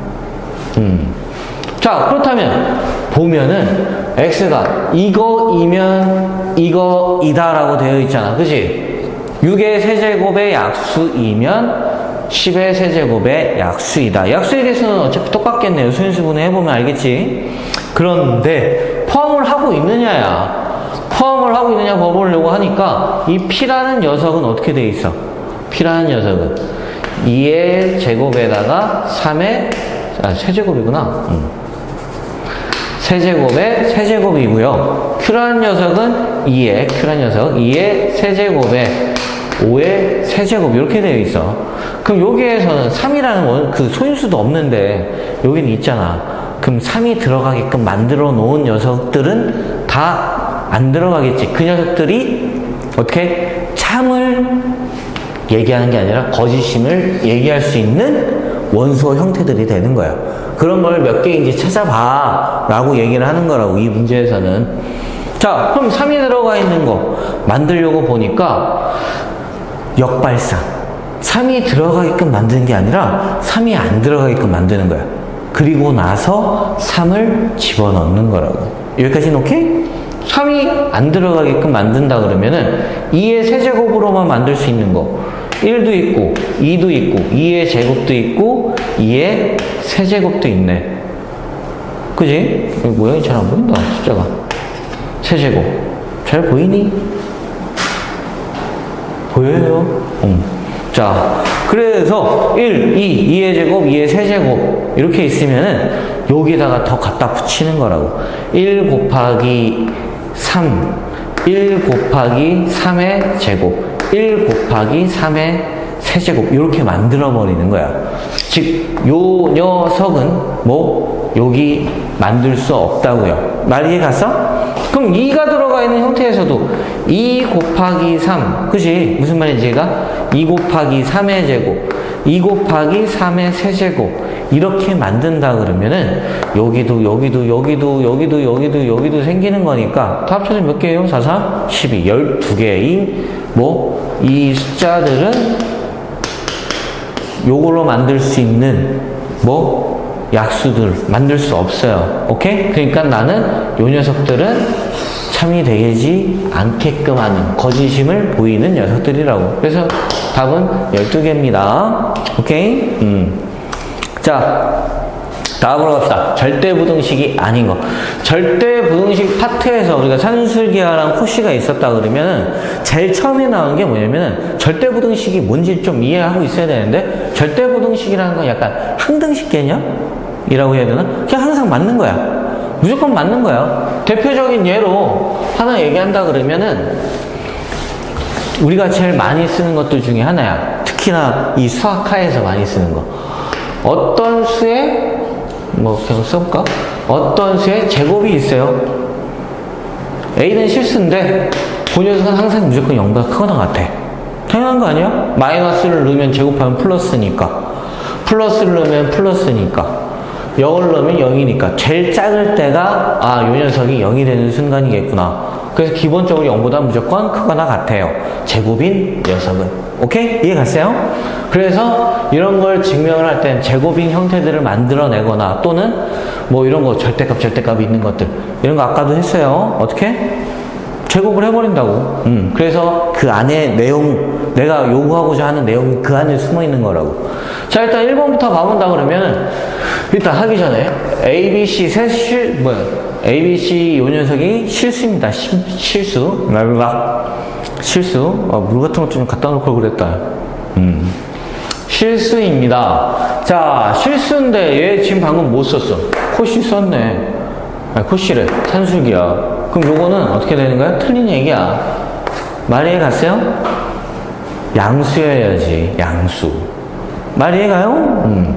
자, 그렇다면 보면은 x가 이거이면 이거이다라고 되어 있잖아. 그치? 6의 세제곱의 약수이면 10의 세제곱의 약수이다. 약수의 개수는 어차피 똑같겠네요. 소인수분해 해보면 알겠지? 그런데 포함을 하고 있느냐야. 포함을 하고 있느냐 봐보려고 하니까 이 p라는 녀석은 어떻게 되어 있어? p라는 녀석은 2의 제곱에다가 3의 세제곱이구나. 세제곱의 세제곱이고요. Q라는 녀석은 2의 세제곱에 5의 세제곱 이렇게 되어 있어. 그럼 여기에서는 3이라는 그 소인수도 없는데 여기는 있잖아. 그럼 3이 들어가게끔 만들어 놓은 녀석들은 다 안 들어가겠지. 그 녀석들이 어떻게 참을 얘기하는 게 아니라 거짓임을 얘기할 수 있는 원소 형태들이 되는 거야. 그런 걸 몇 개인지 찾아봐 라고 얘기를 하는 거라고, 이 문제에서는. 자, 그럼 3이 들어가 있는 거 만들려고 보니까 역발상. 3이 들어가게끔 만드는 게 아니라 3이 안 들어가게끔 만드는 거야. 그리고 나서 3을 집어넣는 거라고. 여기까지는 오케이? 3이 안 들어가게끔 만든다 그러면은 2의 세제곱으로만 만들 수 있는 거 1도 있고 2도 있고 2의 제곱도 있고 2의 세제곱도 있네. 그지? 모양이 잘 안 보인다, 숫자가. 세제곱 잘 보이니? 보여요? 자, 그래서 1, 2, 2의 제곱, 2의 세제곱 이렇게 있으면은 여기다가 더 갖다 붙이는 거라고. 1 곱하기 3, 1 곱하기 3의 제곱, 1 곱하기 3의 세제곱 이렇게 만들어 버리는 거야. 즉, 요 녀석은 뭐 여기 만들 수 없다고요. 말 이해 갔어? 그럼 2가 들어가 있는 형태에서도 2 곱하기 3, 그치? 무슨 말인지 얘가? 2 곱하기 3의 제곱, 2 곱하기 3의 세제곱 이렇게 만든다 그러면은 여기도 생기는 거니까 다 합쳐서 몇 개예요? 4, 4, 12, 12개의 뭐 이 숫자들은 요걸로 만들 수 있는 뭐 약수들 만들 수 없어요. 오케이? 그러니까 나는 요 녀석들은 참이 되지 않게끔 하는 거짓임을 보이는 녀석들이라고. 그래서 답은 12개입니다. 오케이? 자, 다음으로 갑시다. 절대부등식이 아닌 거. 절대부등식 파트에서 우리가 산술기하랑 코시가 있었다 그러면은 제일 처음에 나온 게 뭐냐면은 절대부등식이 뭔지 좀 이해하고 있어야 되는데, 절대부등식이라는 건 약간 항등식 개념이라고 해야 되나? 그냥 항상 맞는 거야. 무조건 맞는 거야. 대표적인 예로 하나 얘기한다 그러면은 우리가 제일 많이 쓰는 것들 중에 하나야. 특히나 이 수학하에서 많이 쓰는 거. 어떤 수에 뭐 계속 써볼까? 어떤 수에 제곱이 있어요. A는 실수인데 그 녀석은 항상 무조건 0보다 크거나 같아. 당연한 거 아니야? 마이너스를 넣으면 제곱하면 플러스니까. 플러스를 넣으면 플러스니까. 0을 넣으면 0이니까. 제일 작을 때가, 아, 요 녀석이 0이 되는 순간이겠구나. 그래서 기본적으로 0보다 무조건 크거나 같아요. 제곱인 녀석은. 오케이? 이해 갔어요? 그래서 이런 걸 증명을 할 땐 제곱인 형태들을 만들어내거나 또는 뭐 이런 거 절대값이 있는 것들. 이런 거 아까도 했어요. 어떻게? 제곱을 해버린다고. 그래서 그 안에 내용, 내가 요구하고자 하는 내용이 그 안에 숨어 있는 거라고. 자, 일단 1번부터 봐본다 그러면, 일단 하기 전에, ABC ABC 요 녀석이 실수입니다. 실수. 실수. 물 같은 것 좀 갖다 놓고 그랬다. 실수입니다. 자, 실수인데 얘 지금 방금 뭐 썼어? 코시 썼네. 아니, 코시래. 산수기야. 그럼 요거는 어떻게 되는 거야? 틀린 얘기야. 말 이해 갔어요? 양수여야지. 양수. 말 이해 가요?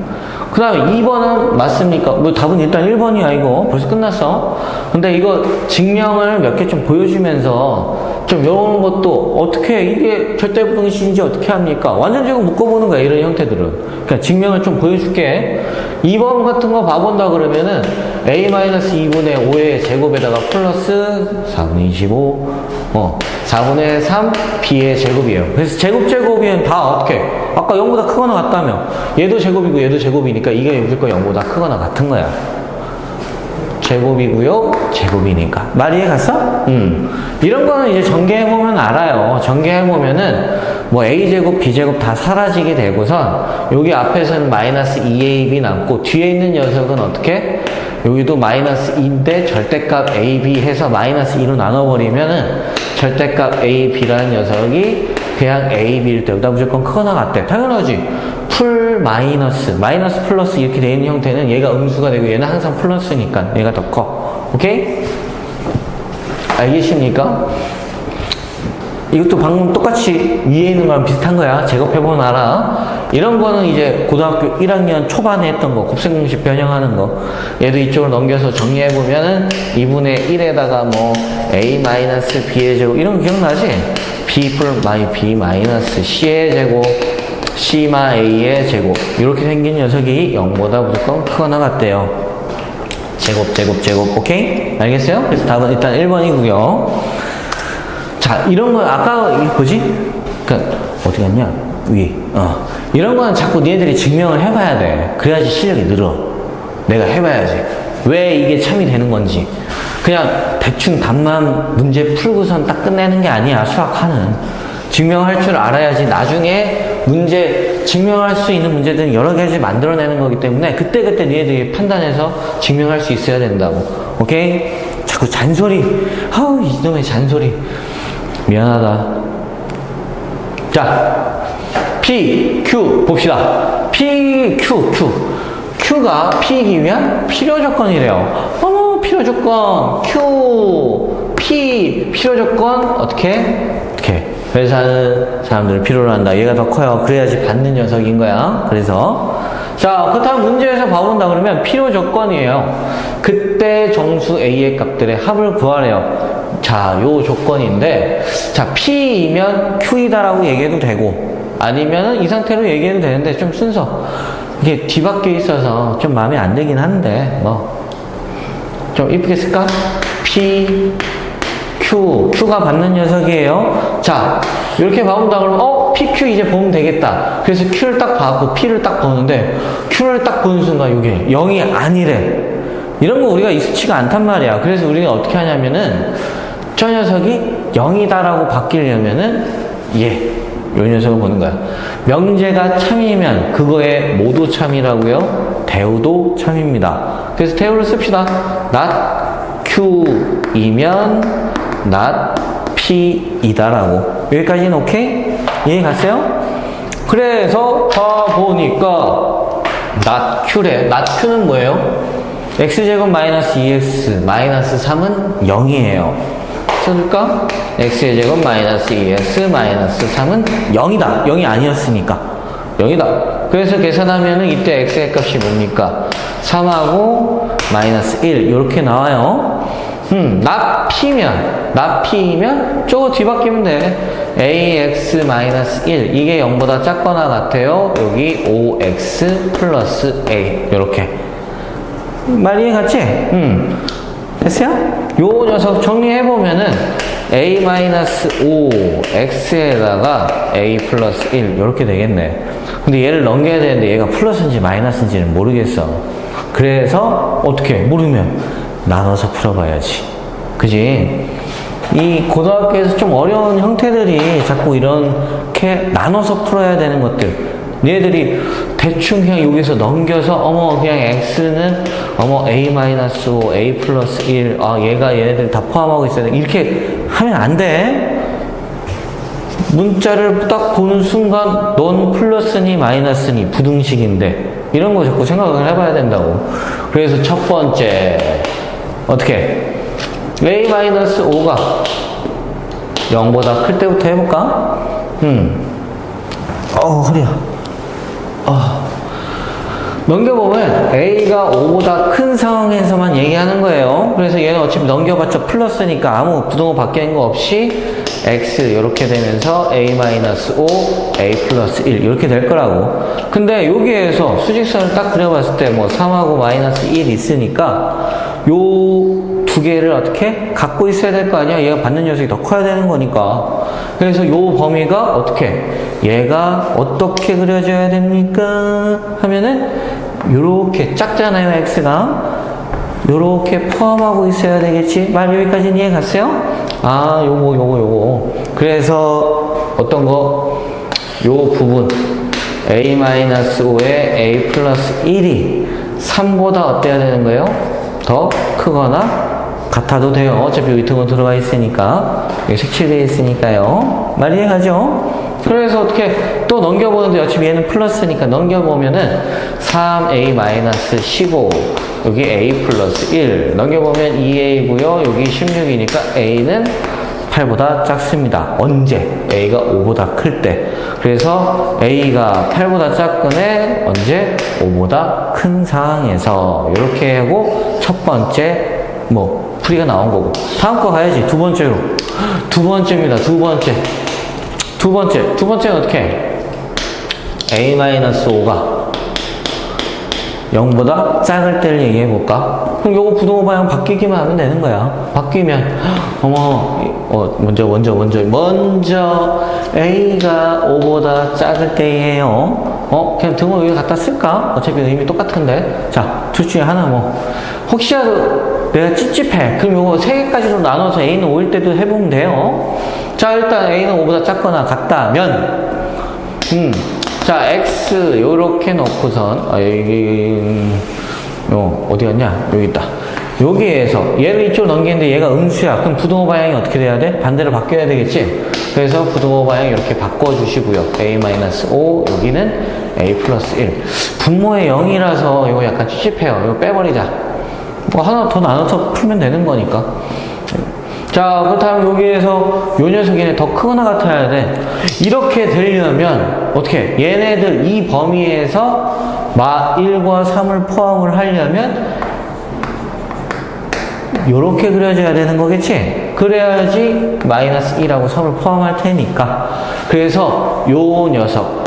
그 다음에 2번은 맞습니까? 뭐 답은 일단 1번이야 이거. 벌써 끝났어. 근데 이거 증명을 몇 개 좀 보여주면서 좀 이런 것도 어떻게 이게 절대분식인지 어떻게 합니까? 완전 제곱 묶어보는 거야 이런 형태들은. 그러니까 증명을 좀 보여줄게. 2번 같은 거 봐본다 그러면은 a-2분의 5의 제곱에다가 플러스 4분의 25 4분의 3 b의 제곱이에요. 그래서 제곱이면 다 어떻게? 아까 0보다 크거나 같다며. 얘도 제곱이고 얘도 제곱이니까 이게 무조건 0보다 크거나 같은 거야. 제곱이고요. 제곱이니까. 말 이해 갔어? 이런 거는 이제 전개해보면 알아요. 전개해보면은 뭐 a제곱, b제곱 다 사라지게 되고선 여기 앞에서는 마이너스 2ab 남고 뒤에 있는 녀석은 어떻게? 여기도 마이너스 2인데 절대값 ab 해서 마이너스 2로 나눠버리면은 절대값 ab라는 녀석이 그냥 ab일 때보다 무조건 크거나 같대. 당연하지. 풀 마이너스 플러스 이렇게 되어 있는 형태는 얘가 음수가 되고 얘는 항상 플러스니까 얘가 더 커. 오케이? 알겠습니까? 이것도 방금 똑같이 위에 있는 거랑 비슷한 거야. 제곱해보면 알아. 이런 거는 이제 고등학교 1학년 초반에 했던 거, 곱셈공식 변형하는 거. 얘도 이쪽으로 넘겨서 정리해보면은 2분의 1에다가 뭐 a-b의 제곱 이런 거 기억나지? b 마이너스 c의 제곱 c마 a의 제곱 이렇게 생긴 녀석이 0보다 무조건 크거나 같대요. 제곱 오케이? 알겠어요? 그래서 답은 일단 1번이고요 자, 이런 거 아까 뭐지? 그러니까 어디 갔냐? 위에 이런 거는 자꾸 니네들이 증명을 해봐야 돼. 그래야지 실력이 늘어. 내가 해봐야지. 왜 이게 참이 되는 건지. 그냥 대충 답만 문제 풀고선 딱 끝내는 게 아니야. 수학하는 증명할 줄 알아야지 나중에 문제 증명할 수 있는 문제들은 여러 가지 만들어내는 거기 때문에 그때그때 니네들이 판단해서 증명할 수 있어야 된다고. 오케이? 자꾸 잔소리. 아우 이놈의 잔소리. 미안하다. 자, P, Q 봅시다. P, Q가 P이기 위한 필요 조건이래요. 필요 조건. Q, P 필요 조건 어떻게? 그래서 하는 사람들을 필요로 한다. 얘가 더 커요. 그래야지 받는 녀석인 거야. 그래서 자, 그렇다면 문제에서 봐본다 그러면 필요 조건이에요. 그때 정수 A의 값들의 합을 구하래요. 자, 요 조건인데, 자, P이면 Q이다라고 얘기해도 되고, 아니면 이 상태로 얘기해도 되는데, 좀 순서. 이게 뒤바뀌어 있어서 좀 마음에 안 들긴 한데, 좀 이쁘게 쓸까? P, Q가 받는 녀석이에요. 자, 이렇게 봐본다 그러면, PQ 이제 보면 되겠다. 그래서 Q를 딱 봐갖고 P를 딱 보는데, Q를 딱 보는 순간 이게 0이 아니래. 이런 거 우리가 익숙치가 않단 말이야. 그래서 우리가 어떻게 하냐면은, 저 녀석이 0이다라고 바뀌려면은 요 녀석을 보는 거야. 명제가 참이면 그거의 모도 참이라고요. 대우도 참입니다. 그래서 대우를 씁시다. not Q이면 not P이다라고. 여기까지는 오케이? 이해 갔어요? 그래서 봐보니까 not Q래. not Q는 뭐예요? x제곱 마이너스 2x 마이너스 3은 0이에요. 써줄까? x의 제곱 마이너스 2x 마이너스 3은 0이다. 0이 아니었으니까 0이다. 그래서 계산하면은 이때 x의 값이 뭡니까? 3하고 마이너스 1 이렇게 나와요. 납피면 저거 뒤바뀌면 돼. ax-1 이게 0보다 작거나 같아요. 여기 5x 플러스 a 이렇게 말 이해 갔지? 됐어요? 요 녀석 정리해보면은 a-5x에다가 a 플러스 1 이렇게 되겠네. 근데 얘를 넘겨야 되는데 얘가 플러스인지 마이너스인지는 모르겠어. 그래서 어떻게 모르면 나눠서 풀어봐야지. 그지? 이 고등학교에서 좀 어려운 형태들이 자꾸 이렇게 나눠서 풀어야 되는 것들. 얘들이 대충 그냥 여기서 넘겨서 어머 그냥 x는 어머 a-5 a 플러스 1 얘가 얘네들 다 포함하고 있어야 돼. 이렇게 하면 안 돼. 문자를 딱 보는 순간 넌 플러스니 마이너스니 부등식인데 이런 거 자꾸 생각을 해봐야 된다고. 그래서 첫 번째 어떻게 a-5가 0보다 클 때부터 해볼까? 허리야. 넘겨보면 a가 5보다 큰 상황에서만 얘기하는 거예요. 그래서 얘는 어차피 넘겨봤자 플러스니까 아무 부등호 바뀌는 거 없이 x 이렇게 되면서 a-5 a 플러스 1 이렇게 될 거라고. 근데 여기에서 수직선을 딱 그려봤을 때 뭐 3하고 마이너스 1 있으니까 요 두 개를 어떻게 갖고 있어야 될 거 아니야. 얘가 받는 녀석이 더 커야 되는 거니까. 그래서 요 범위가 어떻게 얘가 어떻게 그려져야 됩니까 하면은 요렇게 작잖아요. x가 요렇게 포함하고 있어야 되겠지. 말 여기까지는 이해 갔어요? 요거 그래서 어떤 거 요 부분 a-5에 a 플러스 1이 3보다 어때야 되는 거예요? 더 크거나 같아도 돼요. 어차피 여기 등호 들어가 있으니까 여기 색칠되어 있으니까요. 말 이해가죠? 그래서 어떻게 또 넘겨보는데 어차피 얘는 플러스니까 넘겨보면은 3a-15 여기 a 플러스 1 넘겨보면 2a고요. 여기 16이니까 a는 8보다 작습니다. 언제? a가 5보다 클 때. 그래서 a가 8보다 작거나 언제? 5보다 큰 상황에서 이렇게 하고 첫 번째 풀이가 나온 거고. 다음 거 가야지. 두 번째로. 두 번째입니다. 두 번째는 어떻게? a-5가 0보다 작을 때를 얘기해 볼까? 그럼 요거 부등호 방향 바뀌기만 하면 되는 거야. 바뀌면 먼저 a가 5보다 작을 때예요. 그냥 등호 여기 갖다 쓸까? 어차피 의미 똑같은데. 자, 둘 중에 하나 혹시라도 내가 찝찝해. 그럼 요거 세 개까지로 나눠서 a는 5일 때도 해보면 돼요. 자, 일단 a는 5보다 작거나 같다면 자, x 요렇게 놓고선 여기 어디 갔냐? 여기 있다. 여기에서 얘를 이쪽으로 넘기는데 얘가 음수야. 그럼 부등호 방향이 어떻게 돼야 돼? 반대로 바뀌어야 되겠지? 그래서 부등호 방향 이렇게 바꿔주시고요. a-5 여기는 a 플러스 1 분모의 0이라서 이거 약간 찝찝해요. 이거 빼버리자. 하나 더 나눠서 풀면 되는 거니까. 자, 그렇다면 여기에서 요 녀석이 더 크거나 같아야 돼. 이렇게 되려면 어떻게? 얘네들 이 범위에서 1과 3을 포함을 하려면 요렇게 그려져야 되는 거겠지? 그래야지 마이너스 1하고 3을 포함할 테니까. 그래서 요 녀석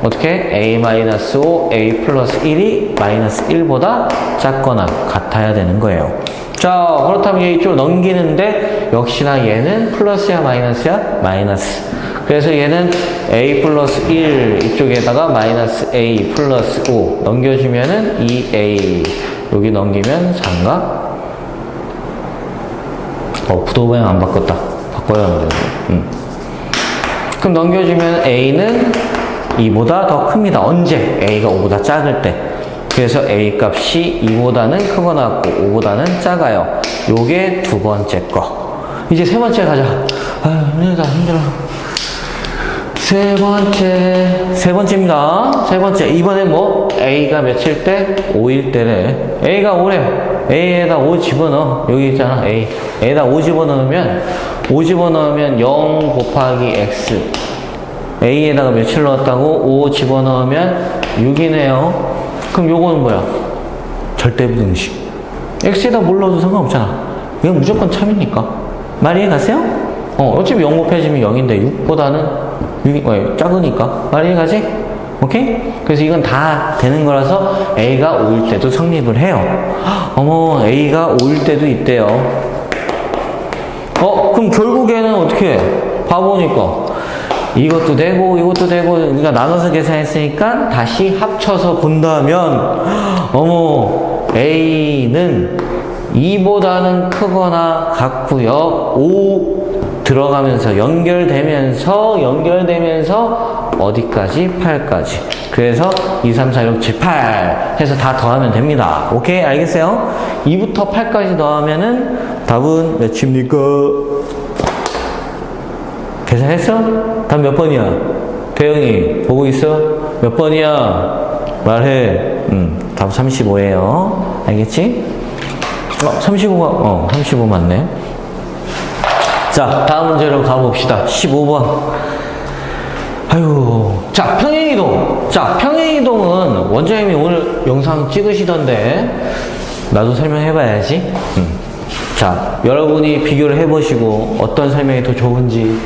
어떻게? a-5, a 플러스 1이 마이너스 1보다 작거나 같아야 되는 거예요. 자, 그렇다면 얘 이쪽으로 넘기는데 역시나 얘는 플러스야 마이너스야? 마이너스. 그래서 얘는 a 플러스 1 이쪽에다가 마이너스 a 플러스 5 넘겨주면은 2a 여기 넘기면 4인가? 부등호 방향 안 바꿨다. 바꿔야 하는데. 그럼 넘겨주면 a는 2보다 더 큽니다. 언제? a가 5보다 작을 때. 그래서 a 값이 2보다는 크거나 같고 5보다는 작아요. 요게 두 번째 거. 이제 세 번째 가자. 힘들다, 힘들어. 세 번째입니다. 세 번째. 이번에 a가 몇일 때? 5일 때래. a가 5래. a에다 5 집어넣어. 여기 있잖아, a. a에다 5 집어넣으면 0 곱하기 x. a에다가 며칠 넣었다고? 5 집어넣으면 6이네요. 그럼 요거는 뭐야? 절대부등식. x에다 뭘 넣어도 상관없잖아. 이건 무조건 참이니까. 말 이해 가세요? 어차피 0 곱해지면 0인데 6보다는 6이 작으니까. 말 이해 가지? 오케이? 그래서 이건 다 되는 거라서 A가 5일 때도 성립을 해요. 어머, A가 5일 때도 있대요. 그럼 결국에는 어떻게 해? 봐보니까 이것도 되고 이것도 되고 우리가 나눠서 계산했으니까 다시 합쳐서 본다면 어머, A는 2보다는 크거나 같고요. 5 들어가면서 연결되면서 어디까지? 8까지. 그래서 2, 3, 4, 6, 7, 8 해서 다 더하면 됩니다. 오케이? 알겠어요? 2부터 8까지 더하면은 답은 몇입니까? 계산했어? 답 몇 번이야? 대영이 보고 있어? 몇 번이야? 말해. 답 35예요. 알겠지? 35가 35 맞네. 자, 다음 문제로 가봅시다. 15번. 아유. 자, 평행이동. 자, 평행이동은 원장님이 오늘 영상 찍으시던데 나도 설명해봐야지. 자, 여러분이 비교를 해보시고 어떤 설명이 더 좋은지.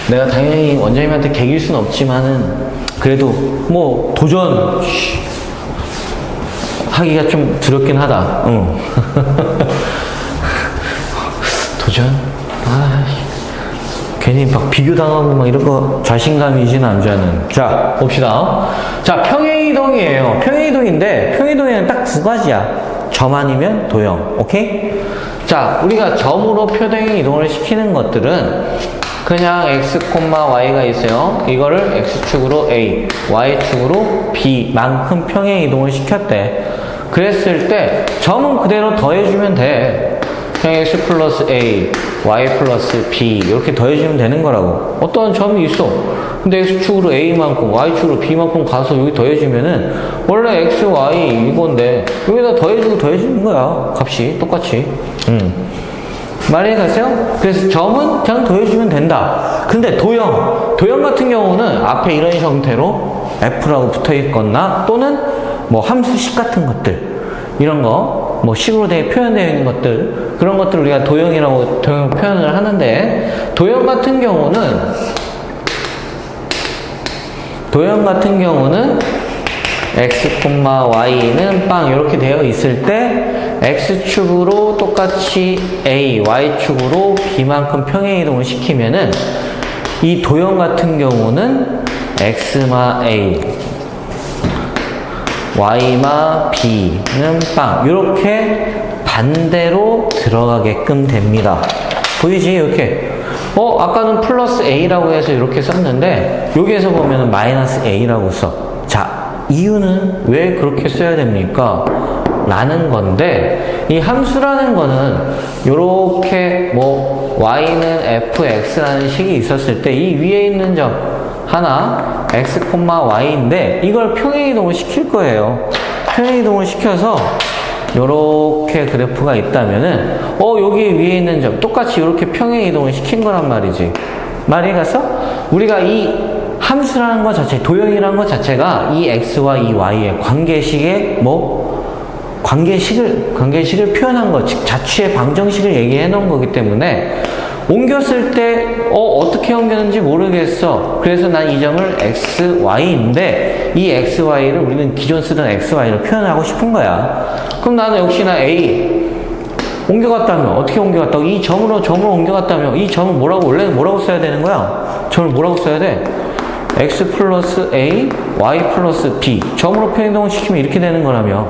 내가 당연히 원장님한테 개길 순 없지만은 그래도 뭐 도전 하기가 좀 두렵긴 하다. 도전? 괜히 막 비교당하고 막 이런 거 자신감이진 않자는. 자, 봅시다. 자, 평행이동이에요. 평행이동인데 평행이동에는 딱 두 가지야. 점 아니면 도형. 오케이? 자, 우리가 점으로 평행이동을 시키는 것들은 그냥 x, y가 있어요. 이거를 x축으로 a, y축으로 b만큼 평행이동을 시켰대. 그랬을 때 점은 그대로 더해주면 돼. 그냥 x 플러스 a, y 플러스 b 이렇게 더해주면 되는 거라고. 어떤 점이 있어. 근데 x축으로 a만큼, y축으로 b만큼 가서 여기 더해주면은 원래 x, y 이건데 여기다 더해주고 더해주는 거야. 값이 똑같이. 말 이해 가세요? 그래서 점은 그냥 더해주면 된다. 근데 도형 같은 경우는 앞에 이런 형태로 f라고 붙어 있거나 또는 뭐 함수식 같은 것들 이런 거 뭐 식으로 표현되어 있는 것들 그런 것들 우리가 도형이라고 표현을 하는데 도형 같은 경우는 x, y는 빵 이렇게 되어 있을 때 x축으로 똑같이 a, y축으로 b만큼 평행이동을 시키면은 이 도형 같은 경우는 x마 a, y마 b는 빵 이렇게 반대로 들어가게끔 됩니다. 보이지? 이렇게 아까는 플러스 a라고 해서 이렇게 썼는데 여기에서 보면은 마이너스 a라고 써. 자, 이유는 왜 그렇게 써야 됩니까? 라는 건데 이 함수라는 거는 요렇게 뭐 y는 fx라는 식이 있었을 때 이 위에 있는 점 하나 x, y인데 이걸 평행이동을 시킬 거예요. 평행이동을 시켜서 요렇게 그래프가 있다면은 여기 위에 있는 점 똑같이 요렇게 평행이동을 시킨 거란 말이지. 말이 갔어? 우리가 이 함수라는 것 자체, 도형이라는 것 자체가 이 x와 이 y의 관계식을 표현한 것, 즉 자취의 방정식을 얘기해 놓은 거기 때문에 옮겼을 때 어떻게 옮겼는지 모르겠어. 그래서 난 이 점을 x, y인데 이 x, y를 우리는 기존 쓰던 x, y를 표현하고 싶은 거야. 그럼 나는 역시나 a 옮겨갔다면 어떻게 옮겨갔다고? 이 점으로 옮겨갔다면 이 점은 원래 뭐라고 써야 되는 거야? 점을 뭐라고 써야 돼? x 플러스 a, y 플러스 b 점으로 평행이동을 시키면 이렇게 되는 거라며.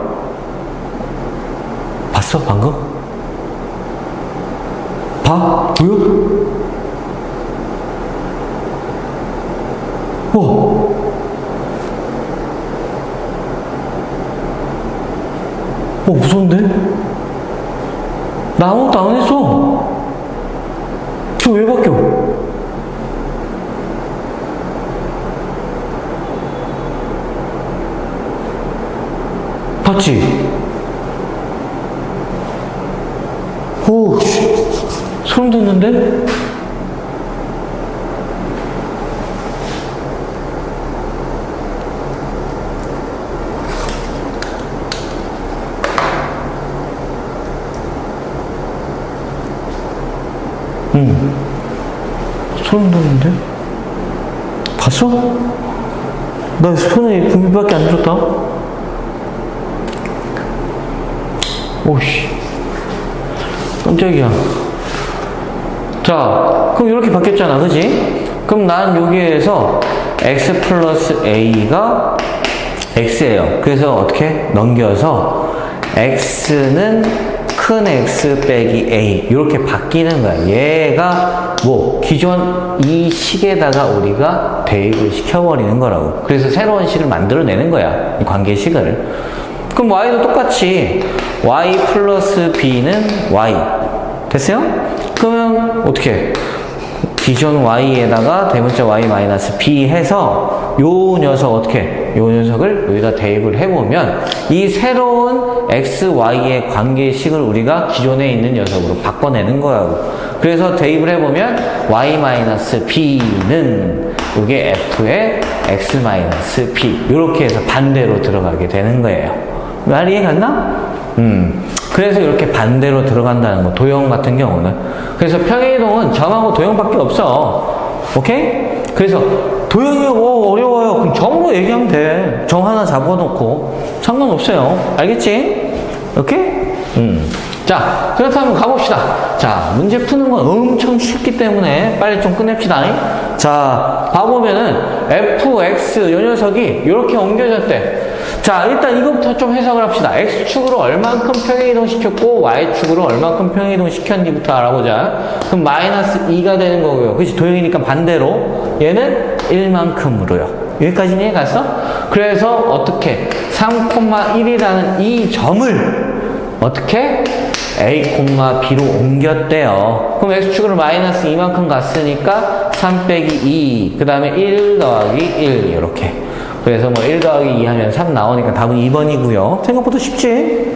봤어 방금? 봐? 보여? 무서운데? 나 아무것도 안 했어. 저 왜 바뀌어? 봤지? 소름 돋는데? 소름 돋는데? 봤어? 나 손에 분비밖에 안 들었다? 오씨. 깜짝이야. 자, 그럼 이렇게 바뀌었잖아. 그지? 그럼 난 여기에서 x 플러스 a가 x예요. 그래서 어떻게? 넘겨서 x는 큰 x 빼기 a 이렇게 바뀌는 거야. 얘가 뭐 기존 이 식에다가 우리가 대입을 시켜버리는 거라고. 그래서 새로운 식을 만들어내는 거야. 이 관계식을. 그럼 y도 똑같이 y 플러스 b는 y 됐어요? 그러면 어떻게? 기존 y에다가 대문자 y 마이너스 b 해서 요 녀석 어떻게? 요 녀석을 여기다 대입을 해보면 이 새로운 x, y의 관계식을 우리가 기존에 있는 녀석으로 바꿔내는 거라고. 그래서 대입을 해보면 y 마이너스 b는 이게 f의 x 마이너스 b 이렇게 해서 반대로 들어가게 되는 거예요. 말 이해 갔나? 그래서 이렇게 반대로 들어간다는 거, 도형 같은 경우는. 그래서 평행이동은 점하고 도형밖에 없어. 오케이? 그래서 도형이 어려워요. 그럼 점으로 얘기하면 돼. 점 하나 잡아놓고 상관없어요. 알겠지? 오케이? 자, 그렇다면 가봅시다. 자, 문제 푸는 건 엄청 쉽기 때문에 빨리 좀 끝냅시다. 자, 봐보면은 fx 요 녀석이 이렇게 옮겨졌대. 자, 일단 이것부터 좀 해석을 합시다. x축으로 얼만큼 평행이동 시켰고 y축으로 얼만큼 평행이동 시켰는지부터 알아보자. 그럼 마이너스 2가 되는 거고요. 그치? 도형이니까 반대로 얘는 1만큼으로요. 여기까지는 이해 갔어? 그래서 어떻게 3,1이라는 이 점을 어떻게? a, b로 옮겼대요. 그럼 x축으로 마이너스 2만큼 갔으니까 3 빼기 2, 그 다음에 1 더하기 1 이렇게. 그래서 뭐 1 더하기 2 하면 3 나오니까 답은 2번이고요. 생각보다 쉽지?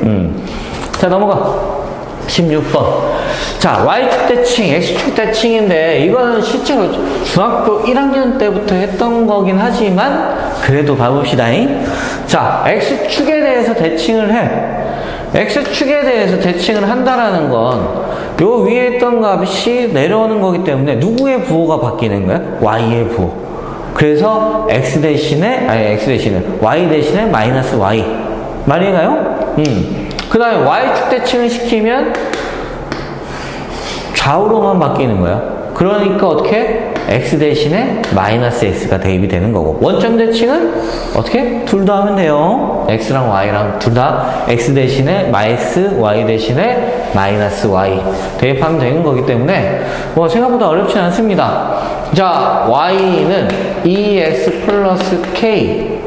자, 넘어가. 16번. 자, y축 대칭, x축 대칭인데 이거는 실제로 중학교 1학년 때부터 했던 거긴 하지만 그래도 봐봅시다. 자, x축에 대해서 대칭을 해. x축에 대해서 대칭을 한다라는 건 요 위에 있던 값이 내려오는 거기 때문에 누구의 부호가 바뀌는 거야? y의 부호. 그래서 x 대신에 y 대신에 마이너스 y. 말이 가요? 그 다음에 y축 대칭을 시키면 좌우로만 바뀌는 거야. 그러니까 어떻게? x 대신에 마이너스 x가 대입이 되는 거고, 원점 대칭은 어떻게? 둘 다 하면 돼요. x랑 y랑 둘 다 x 대신에 마이너스 y 대신에 마이너스 y 대입하면 되는 거기 때문에 뭐 생각보다 어렵진 않습니다. 자, y는 2x 플러스 k.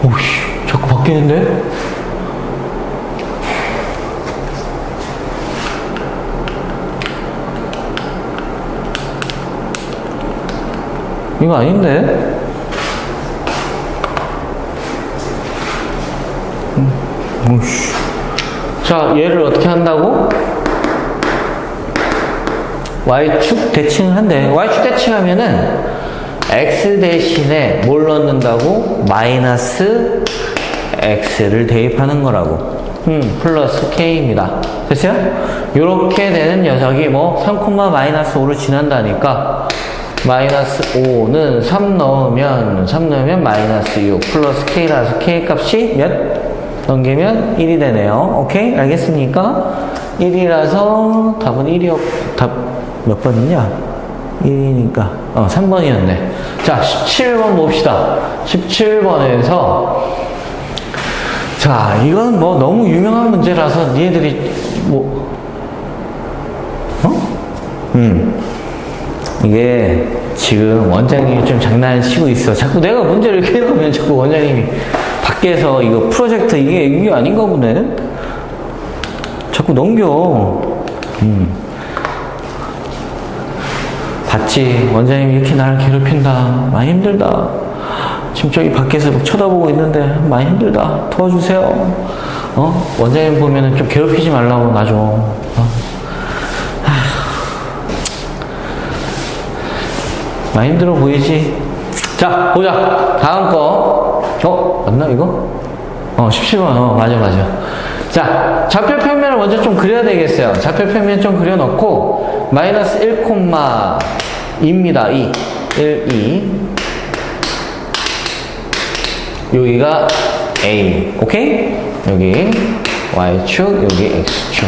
오씨, 자꾸 바뀌는데? 이거 아닌데? 오씨. 자, 얘를 어떻게 한다고? y축 대칭을 한대. y축 대칭하면은 x 대신에 뭘 넣는다고? 마이너스 x를 대입하는 거라고. 플러스 k입니다. 됐어요? 요렇게 되는 녀석이 뭐 3, 마이너스 5를 지난다니까 마이너스 5는 3 넣으면 마이너스 6 플러스 k라서 k 값이 몇? 넘기면 1이 되네요. 오케이? 알겠습니까? 1이라서 답은 1이었, 답 몇 번이냐? 1이니까 3번이었네. 자, 17번 봅시다. 17번에서 자, 이건 뭐 너무 유명한 문제라서 니네들이 뭐 이게 지금 원장님이 좀 장난치고 있어. 자꾸 내가 문제를 이렇게 해놓으면 자꾸 원장님이 밖에서 이거 프로젝트 이게 아닌가 보네. 자꾸 넘겨. 봤지? 원장님이 이렇게 나를 괴롭힌다. 많이 힘들다. 지금 저기 밖에서 쳐다보고 있는데 많이 힘들다. 도와주세요. 원장님 보면은 좀 괴롭히지 말라고 나 좀. 많이 힘들어 보이지? 자, 보자. 다음 거. 맞나, 이거? 17번. 맞아. 자, 좌표 평면을 먼저 좀 그려야 되겠어요. 좌표 평면 좀 그려놓고, 마이너스 1,2입니다. 1, 2. 여기가 A. 오케이? 여기 Y축, 여기 X축.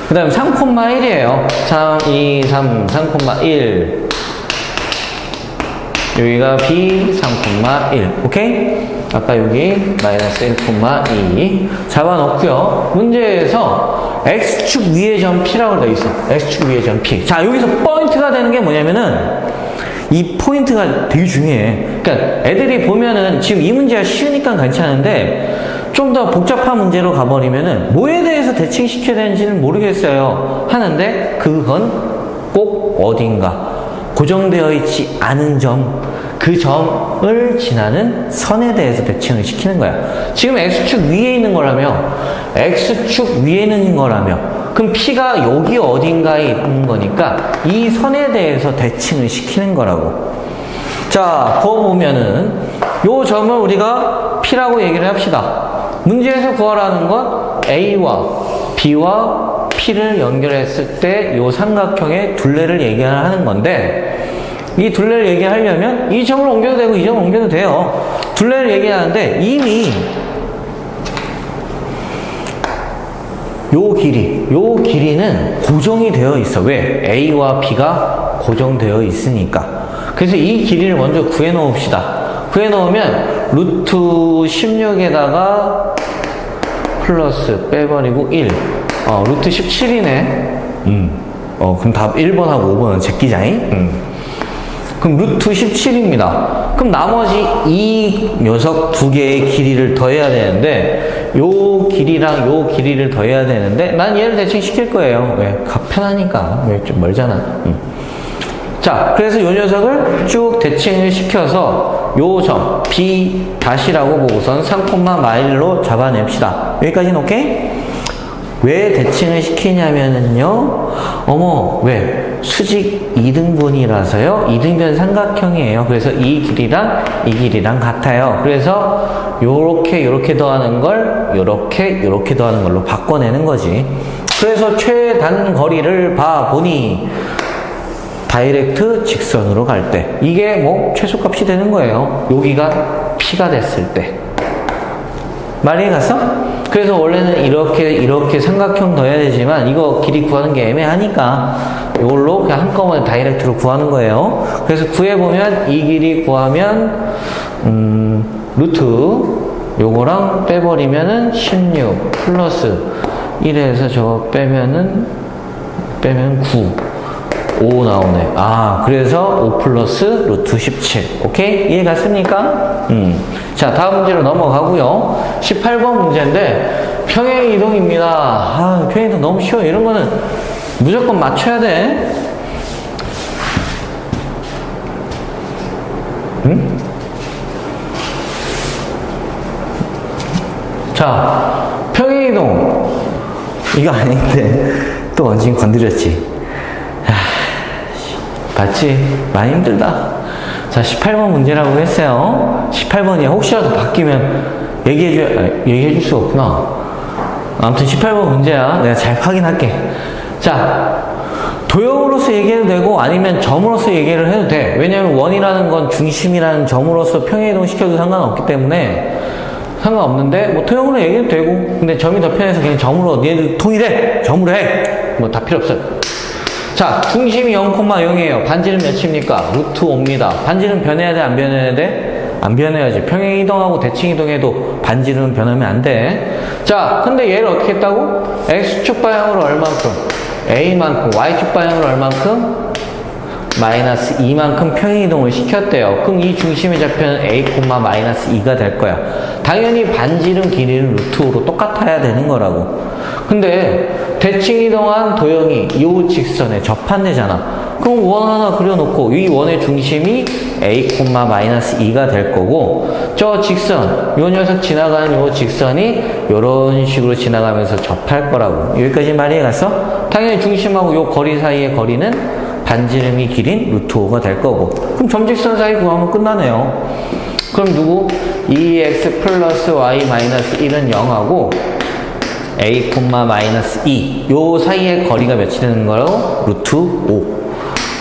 그 다음에 3,1이에요. 3, 2, 3, 3,1. 여기가 B 3,1. 오케이? 아까 여기 마이너스 1,2 잡아놓고요. 문제에서 X축 위의 점 P라고 되어 있어. X축 위의 점 P. 자, 여기서 포인트가 되는 게 뭐냐면은 이 포인트가 되게 중요해. 그러니까 애들이 보면은 지금 이 문제가 쉬우니까 괜찮은데 좀 더 복잡한 문제로 가버리면은 뭐에 대해서 대칭시켜야 되는지는 모르겠어요. 하는데 그건 꼭 어딘가 고정되어 있지 않은 점, 그 점을 지나는 선에 대해서 대칭을 시키는 거야. 지금 X축 위에 있는 거라며, X축 위에 있는 거라며, 그럼 P가 여기 어딘가에 있는 거니까 이 선에 대해서 대칭을 시키는 거라고. 자, 그거 보면은 요 점을 우리가 P라고 얘기를 합시다. 문제에서 구하라는 건 A와 B와 P를 연결했을 때 요 삼각형의 둘레를 얘기하는 건데, 이 둘레를 얘기하려면 이 점을 옮겨도 되고 이 점을 옮겨도 돼요. 둘레를 얘기하는데 이미 요 길이는 고정이 되어 있어. 왜? A와 B가 고정되어 있으니까. 그래서 이 길이를 먼저 구해 놓읍시다. 구해 놓으면 루트 16에다가 플러스 빼버리고 1. 루트 17이네. 그럼 답 1번하고 5번은 제끼자잉. 그럼 루트 17입니다. 그럼 나머지 이 녀석 두 개의 길이를 더해야 되는데, 요 길이랑 요 길이를 더해야 되는데, 난 얘를 대칭 시킬 거예요. 왜? 편하니까. 왜? 좀 멀잖아. 자, 그래서 요 녀석을 쭉 대칭을 시켜서 요 점 B 다시라고 보고선 3,1로 잡아냅시다. 여기까지는 오케이? 왜 대칭을 시키냐면은요, 왜? 수직 2등분이라서요, 2등변 삼각형이에요. 그래서 이 길이랑 같아요. 그래서 요렇게 더하는 걸 요렇게 더하는 걸로 바꿔내는 거지. 그래서 최단 거리를 봐보니 다이렉트 직선으로 갈 때 이게 뭐 최소값이 되는 거예요. 여기가 P가 됐을 때. 말이 갔어? 그래서 원래는 이렇게 삼각형 더해야 되지만 이거 길이 구하는 게 애매하니까 이걸로 그냥 한꺼번에 다이렉트로 구하는 거예요. 그래서 구해보면 이 길이 구하면 루트 요거랑 빼버리면은 16 플러스 1에서 저거 빼면 9 5 나오네. 그래서 5 플러스 루트 17. 오케이? 이해 갔습니까? 자, 다음 문제로 넘어가고요. 18번 문제인데 평행 이동입니다. 평행 이동 너무 쉬워. 이런 거는 무조건 맞춰야 돼. 자, 평행 이동. 이거 아닌데 또 원진 건드렸지. 맞지? 많이 힘들다. 자, 18번 문제라고 했어요. 18번이 혹시라도 바뀌면 얘기해줄 수가 없구나. 아무튼 18번 문제야. 내가 잘 확인할게. 자, 도형으로서 얘기해도 되고 아니면 점으로서 얘기를 해도 돼. 왜냐면 원이라는 건 중심이라는 점으로서 평행이동 시켜도 상관없기 때문에 상관없는데, 뭐 도형으로 얘기해도 되고, 근데 점이 더 편해서 그냥 점으로 얘네들 통일해! 점으로 해! 뭐 다 필요 없어요. 자, 중심이 0,0이에요. 반지름 몇입니까? 루트 5입니다. 반지름 변해야 돼? 안 변해야 돼? 안 변해야지. 평행 이동하고 대칭 이동해도 반지름 변하면 안 돼. 자, 근데 얘를 어떻게 했다고? X축 방향으로 얼만큼? A만큼. Y축 방향으로 얼만큼? 마이너스 2만큼 평행 이동을 시켰대요. 그럼 이 중심의 좌표는 A, 마이너스 2가 될 거야. 당연히 반지름 길이는 루트 5로 똑같아야 되는 거라고. 근데 대칭 이동한 도형이 이 직선에 접한대잖아. 그럼 원 하나 그려놓고 이 원의 중심이 A, 마이너스 2가 될 거고, 저 직선, 요 녀석 지나가는 요 직선이 요런 식으로 지나가면서 접할 거라고. 여기까지 말이 갔어? 당연히 중심하고 요 거리 사이의 거리는 반지름이 길인 루트 5가 될 거고, 그럼 점직선 사이 구하면 끝나네요. 그럼 누구? 2x 플러스 y 마이너스 1은 0하고 a, 마이너스 2. 요 사이의 거리가 몇이 되는 거요? 루트 5.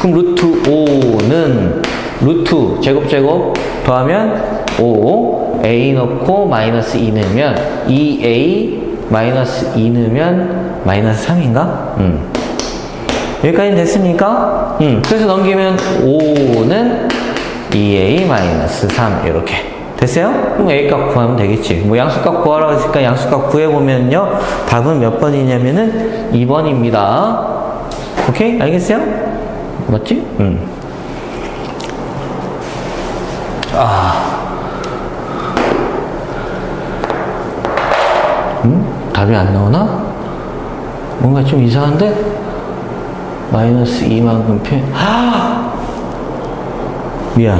그럼 루트 5는 루트 제곱 더하면 5. a 넣고 마이너스 2 넣으면 2a 마이너스 2 넣으면 마이너스 3인가? 여기까지 됐습니까? 그래서 넘기면 5는 2a 마이너스 3 이렇게 됐어요? 그럼 a 값 구하면 되겠지. 뭐 양수값 구하라고 했으니까 양수값 구해보면요 답은 몇 번이냐면은 2번입니다. 오케이? 알겠어요? 맞지? 답이 안 나오나? 뭔가 좀 이상한데? 마이너스 2만큼 미안.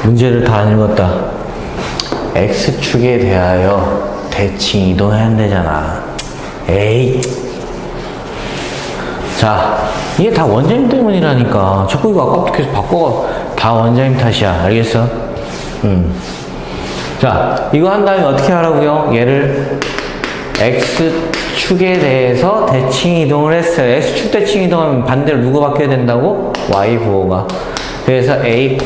문제를 다 안 읽었다. X축에 대하여 대칭 이동해야 한대잖아. 에이. 자, 이게 다 원자님 때문이라니까. 자꾸 이거 아까부터 계속 바꿔가. 다 원자님 탓이야. 알겠어? 자, 이거 한 다음에 어떻게 하라고요? 얘를 X축에 대해서 대칭 이동을 했어요. X축 대칭 이동하면 반대로 누구 바뀌어야 된다고? Y 부호가. 그래서 a,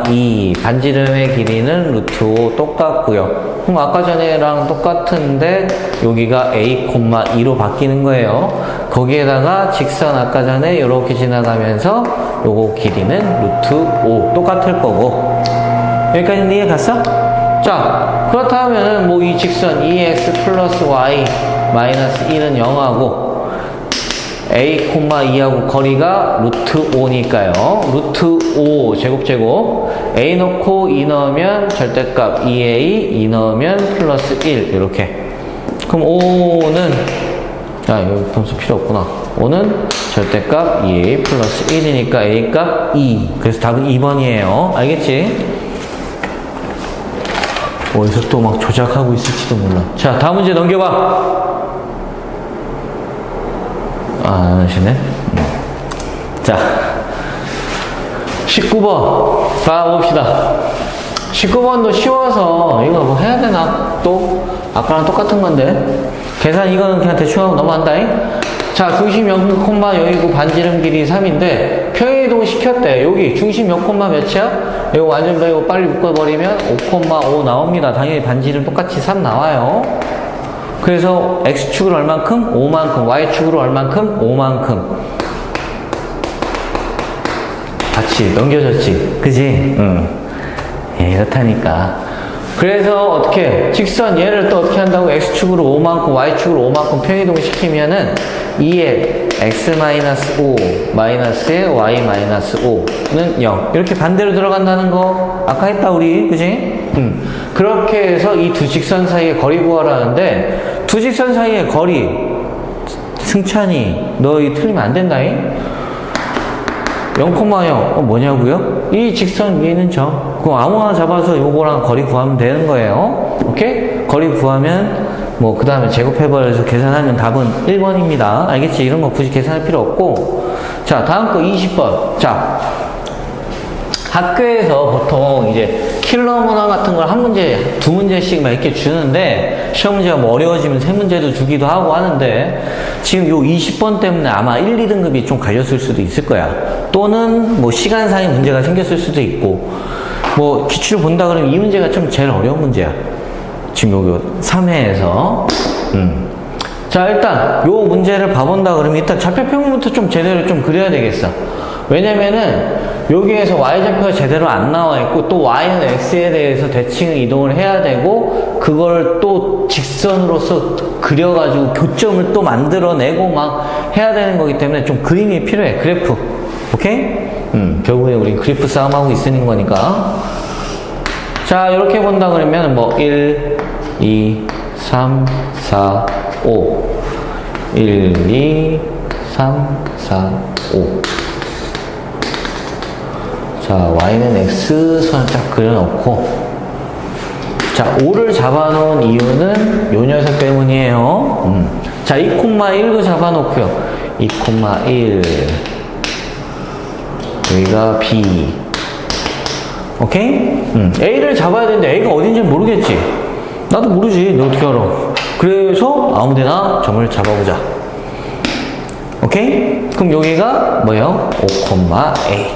2 반지름의 길이는 루트 5 똑같고요. 그럼 아까 전에랑 똑같은데 여기가 a, 2로 바뀌는 거예요. 거기에다가 직선 아까 전에 이렇게 지나가면서 요거 길이는 루트 5 똑같을 거고. 여기까지는 이해 갔어? 자, 그렇다면 뭐 이 직선 2x 플러스 y 마이너스 1은 0하고 a, 2하고 거리가 루트 5니까요. 루트 5 제곱 a 넣고 2 넣으면 절대값 2a, 2 넣으면 플러스 1 이렇게. 그럼 5는 여기 분수 필요 없구나. 5는 절대값 2a 플러스 1이니까 a 값 2. 그래서 답은 2번이에요. 알겠지? 어디서 또 막 조작하고 있을지도 몰라. 자, 다음 문제 넘겨봐. 안 하시네. 자, 19번 봐봅시다. 19번도 쉬워서 이거 뭐 해야 되나? 또? 아까랑 똑같은 건데. 계산 이거는 그냥 대충 하고 넘어간다잉. 자, 중심 0, 여기고 반지름 길이 3인데 평행이동 시켰대. 여기 중심 0, 몇이야? 이거 완전 이거 빨리 묶어버리면 5,5 나옵니다. 당연히 반지름 똑같이 3 나와요. 그래서 X축으로 얼만큼? 5만큼. Y축으로 얼만큼? 5만큼. 같이 넘겨졌지. 그지? 이렇다니까. 그래서 어떻게? 직선 얘를 또 어떻게 한다고? X축으로 5만큼, Y축으로 5만큼 평이동 시키면은 2에 X-5 마이너스에 Y-5는 0. 이렇게 반대로 들어간다는 거 아까 했다 우리. 그지? 그렇게 해서 이 두 직선 사이의 거리 구하라는데 두 직선 사이의 거리 승찬이 너 이 틀리면 안 된다잉. 0,0 뭐냐고요? 이 직선 위에는 점. 그럼 아무거나 잡아서 요거랑 거리 구하면 되는 거예요. 오케이? 거리 구하면 뭐 그 다음에 제곱해버려서 계산하면 답은 1번입니다. 알겠지? 이런 거 굳이 계산할 필요 없고. 자, 다음 거 20번. 자, 학교에서 보통 이제 킬러 문항 같은 걸 한 문제, 두 문제씩 막 이렇게 주는데 시험 문제가 뭐 어려워지면 세 문제도 주기도 하고 하는데 지금 요 20번 때문에 아마 1, 2등급이 좀 갈렸을 수도 있을 거야. 또는 뭐 시간상의 문제가 생겼을 수도 있고 뭐 기출을 본다 그러면 이 문제가 좀 제일 어려운 문제야. 지금 여기 3회에서 자, 일단 요 문제를 봐본다 그러면 일단 좌표평면부터 좀 제대로 좀 그려야 되겠어. 왜냐면은 여기에서 y좌표가 제대로 안 나와 있고 또 y는 x에 대해서 대칭 이동을 해야 되고 그걸 또 직선으로서 그려가지고 교점을 또 만들어내고 막 해야 되는 거기 때문에 좀 그림이 필요해. 그래프. 오케이? 결국에 우리 그래프 싸움하고 있으는 거니까. 자, 이렇게 본다 그러면 뭐 1, 2, 3, 4, 5 1, 2, 3, 4, 5 자, y는 x선을 딱 그려놓고 자, 5를 잡아놓은 이유는 요 녀석 때문이에요. 자, 2,1도 잡아놓고요. 2,1 여기가 b 오케이? A를 잡아야 되는데 A가 어딘지 모르겠지. 나도 모르지. 너 어떻게 알아? 그래서 아무데나 점을 잡아보자. 오케이? 그럼 여기가 뭐예요? 5,A.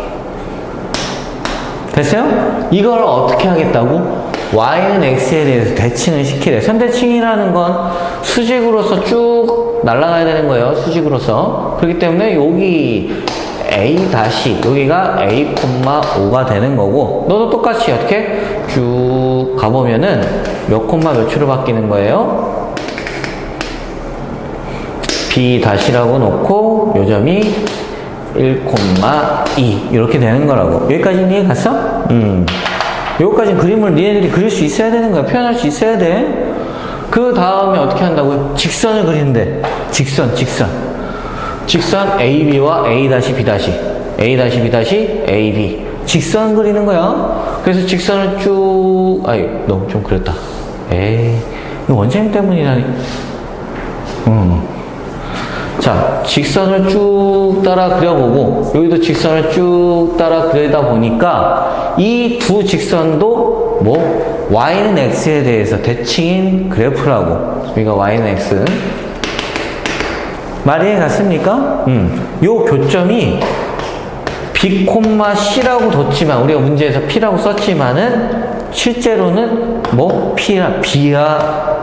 됐어요? 이걸 어떻게 하겠다고? Y는 X에 대해서 대칭을 시키래. 선대칭이라는 건 수직으로서 쭉 날아가야 되는 거예요. 수직으로서. 그렇기 때문에 여기 A 다시 여기가 A,5가 되는 거고, 너도 똑같이 어떻게 쭉 가보면은 몇 콤마 몇으로 바뀌는 거예요? B 다시라고 놓고 요점이 1,2 이렇게 되는 거라고. 여기까지는 이해 갔어? 여기까지는 그림을 니네들이 그릴 수 있어야 되는 거야. 표현할 수 있어야 돼. 그 다음에 어떻게 한다고요? 직선을 그리는데, 직선 AB와 A-B' A-B' AB 직선 그리는 거야. 그래서 직선을 쭉, 아이 너무 좀 그랬다. 에이, 이거 원장님 때문이라니. 자, 직선을 쭉 따라 그려보고, 여기도 직선을 쭉 따라 그리다 보니까 이 두 직선도 뭐 Y는 X에 대해서 대칭인 그래프라고. 여기가 Y는 X. 말 이해 갔습니까? 요 교점이 B, C라고 뒀지만, 우리가 문제에서 P라고 썼지만은 실제로는 뭐 B와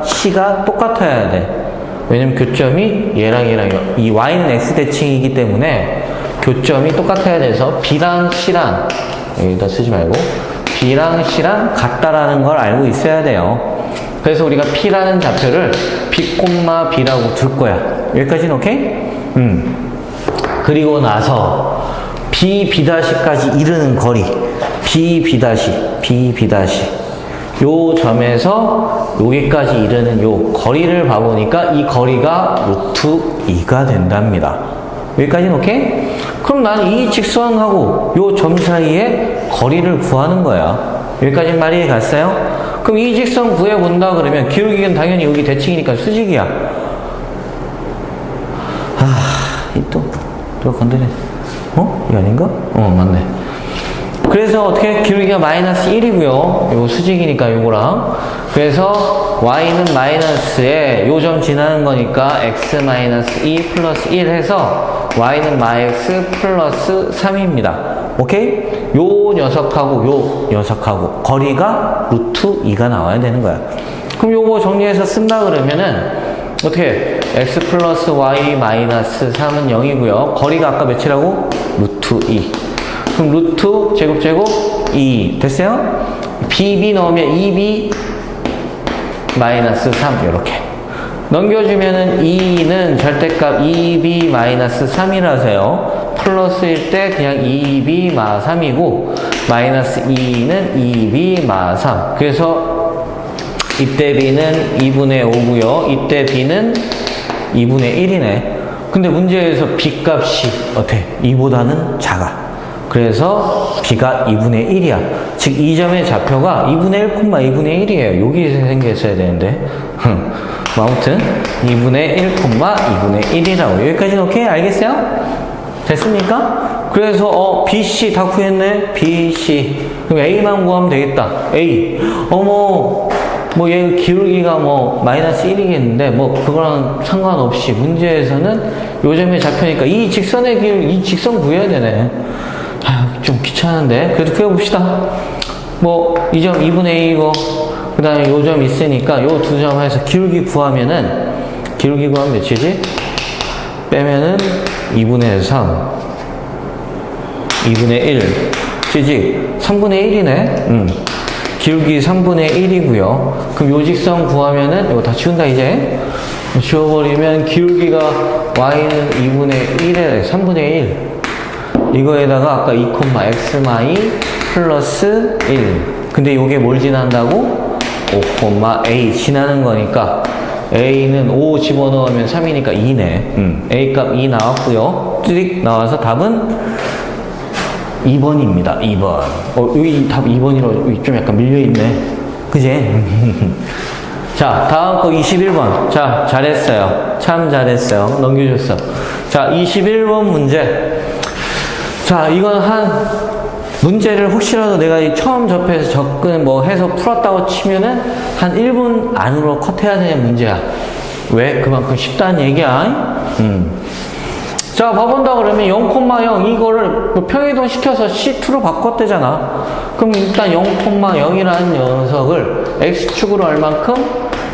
C가 똑같아야 돼. 왜냐면 교점이 얘랑 이 Y는 X 대칭이기 때문에 교점이 똑같아야 돼서 B랑 C랑, 여기다 쓰지 말고 B랑 C랑 같다라는 걸 알고 있어야 돼요. 그래서 우리가 P라는 좌표를 B, B라고 둘 거야. 여기까지는 오케이? 그리고 나서 B, B'까지 이르는 거리, B, B' 요 점에서 여기까지 이르는 요 거리를 봐보니까 이 거리가 루트 2가 된답니다. 여기까지는 오케이? 그럼 나는 이 직선하고 요 점 사이에 거리를 구하는 거야. 여기까지 말이 갔어요? 그럼 이 직선 구해본다 그러면 기울기는 당연히 여기 대칭이니까 수직이야. 또 건드네. 이거 아닌가? 맞네. 그래서 어떻게 기울기가 마이너스 1이고요. 요거 수직이니까 요거랑. 그래서 y는 마이너스에 요 점 지나는 거니까 x 마이너스 2 플러스 1 해서 y는 마x 플러스 3입니다. 오케이? 요 녀석하고 거리가 루트 2가 나와야 되는 거야. 그럼 요거 정리해서 쓴다 그러면은 어떻게? x 플러스 y 마이너스 3은 0이고요. 거리가 아까 몇이라고? 루트 2. 그럼 루트 제곱 2 됐어요? BB 넣으면 2B 마이너스 3 이렇게 넘겨주면은 2는 절대값 2B 마이너스 3이라서요. 플러스일 때 그냥 2B 마 3이고 마이너스 2는 2B 마 3. 그래서 이때 B는 2분의 5고요. 이때 B는 2분의 1이네. 근데 문제에서 B 값이 어때? 2보다는 작아. 그래서 B가 2분의 1이야. 즉, 이 점의 좌표가 2분의 1, 2분의 1이에요. 여기 생겼어야 되는데. 아무튼, 2분의 1, 2분의 1이라고. 여기까지는 오케이? 알겠어요? 됐습니까? 그래서, BC 다 구했네? BC. 그럼 A만 구하면 되겠다. A. 얘 기울기가 마이너스 1이겠는데, 그거랑 상관없이 문제에서는 요 점의 좌표니까 이 직선의 기울기, 이 직선 구해야 되네. 좀 귀찮은데 그래도 구해봅시다. 이 점 2분의 1이고 그 다음에 요 점 있으니까 요 두 점 해서 기울기 구하면 몇이지? 빼면은 2분의 3 2분의 1 찌직 3분의 1이네. 기울기 3분의 1이고요 그럼 요 직선 구하면은 이거 다 지운다. 이제 지워버리면 기울기가 y는 2분의 1에 3분의 1 이거에다가 아까 2, xy 플러스 1. 근데 요게 뭘 지난다고? 5,a 지나는 거니까 a는 5 집어넣으면 3이니까 2네. a 값 2 나왔고요. 찌릭 나와서 답은 2번입니다. 2번. 여기 답 2번이라고 좀 약간 밀려있네. 그지? 자, 다음 거 21번. 자, 잘했어요. 참 잘했어요. 넘겨줬어. 자, 21번 문제. 자, 이건 문제를 혹시라도 내가 처음 접해서 접근 뭐 해서 풀었다고 치면은 한 1분 안으로 컷해야 되는 문제야. 왜? 그만큼 쉽다는 얘기야. 자, 봐본다 그러면 0,0 이거를 평이동 시켜서 C2로 바꿨대잖아. 그럼 일단 0,0이라는 녀석을 X축으로 얼만큼?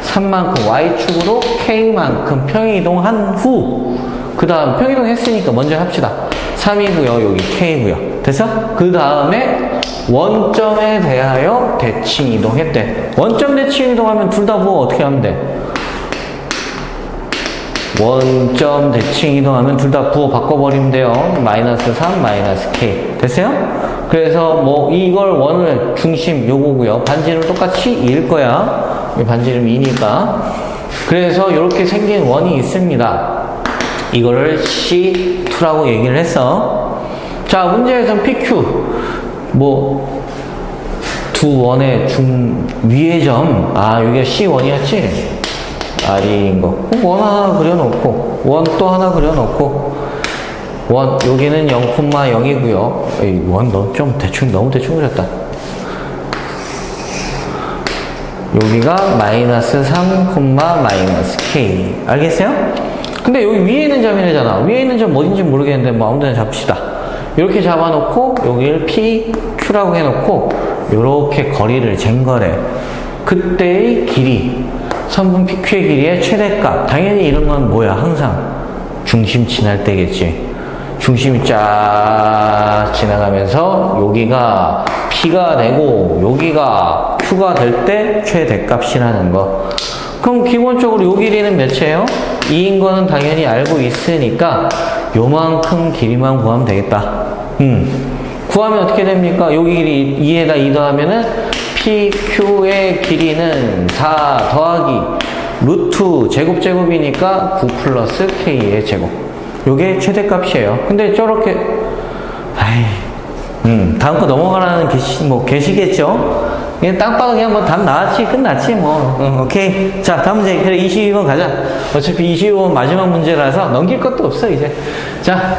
3만큼, Y축으로 K만큼 평이동한 후, 그 다음 평이동 했으니까 먼저 합시다. 3이고요, 여기 K고요. 됐어? 그 다음에 원점에 대하여 대칭 이동했대. 원점 대칭 이동하면 둘 다 뭐 어떻게 하면 돼? 원점 대칭 이동하면 둘 다 부호 바꿔버리면 돼요. 마이너스 3, 마이너스 K. 됐어요? 그래서 뭐 이걸 원을 중심 요거고요. 반지름 똑같이 2일 거야. 반지름 2니까. 그래서 이렇게 생긴 원이 있습니다. 이거를 C2라고 얘기를 했어. 자, 문제에서는 PQ. 뭐, 두 원의 위의 점. 아, 이게 C1이었지? R인 거. 원 하나 그려놓고, 원 또 하나 그려놓고, 원, 여기는 0,0이고요. 원, 너 좀 너무 대충 그렸다. 여기가 마이너스 3, 마이너스 K. 알겠어요? 근데 여기 위에 있는 점이래잖아. 위에 있는 점 어딘지 모르겠는데, 뭐 아무데나 잡읍시다. 이렇게 잡아놓고, 여기를 P, Q라고 해놓고, 요렇게 거리를 잰 거래. 그때의 길이. 선분 PQ의 길이의 최대값. 당연히 이런 건 뭐야? 항상 중심 지날 때겠지. 중심이 쫙 지나가면서 여기가 P가 되고 여기가 Q가 될 때 최대값이라는 거. 그럼 기본적으로 요 길이는 몇이에요? 2인 거는 당연히 알고 있으니까 요만큼 길이만 구하면 되겠다. 구하면 어떻게 됩니까? 요 길이 2에다 2 더하면은 PQ의 길이는 4 더하기 루트 제곱이니까 9 플러스 K의 제곱. 요게 최대값이에요. 근데 저렇게, 다음 거 넘어가라는 계시겠죠? 그냥 딱 봐도 그냥 뭐 답 나왔지, 끝났지, 뭐. 오케이. 자, 다음 문제. 그래, 22번 가자. 어차피 22번 마지막 문제라서 넘길 것도 없어, 이제. 자.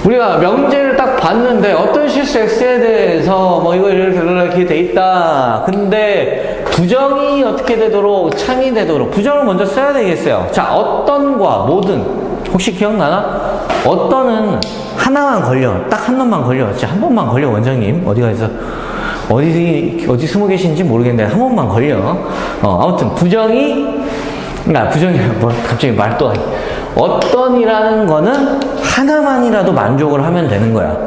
우리가 명제를 딱 봤는데 어떤 실수 X에 대해서 뭐 이거 이렇게 돼 있다. 근데 부정이 어떻게 되도록 참이 되도록 부정을 먼저 써야 되겠어요. 자, 어떤과 모든 혹시 기억나나? 어떤은 하나만 걸려. 딱 한 놈만 걸려. 진짜 한 번만 걸려. 원장님 어디가 있어? 어디 숨어 계신지 모르겠는데 한 번만 걸려. 아무튼 부정이 뭐 갑자기 말도 아니. 어떤이라는 거는 하나만이라도 만족을 하면 되는 거야.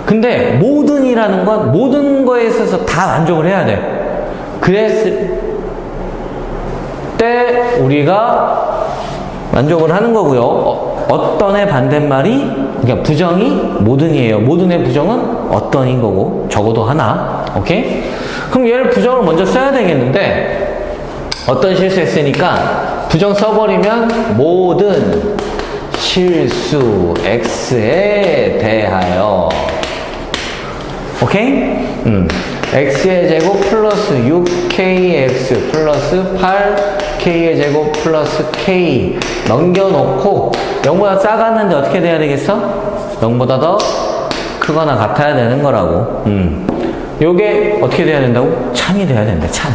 근데 모든이라는 건 모든 거에 있어서 다 만족을 해야 돼. 그랬을 때 우리가 만족을 하는 거고요. 어떤의 반대말이 그러니까 부정이 모든이에요. 모든의 부정은 어떤인 거고 적어도 하나. 오케이? 그럼 얘를 부정을 먼저 써야 되겠는데 어떤 실수했으니까 부정 써버리면 모든 실수 X에 대하여 오케이? X의 제곱 플러스 6KX 플러스 8K의 제곱 플러스 K 넘겨놓고 0보다 작았는데 어떻게 돼야 되겠어? 0보다 더 크거나 같아야 되는 거라고. 요게 어떻게 돼야 된다고? 참이 돼야 된다. 참.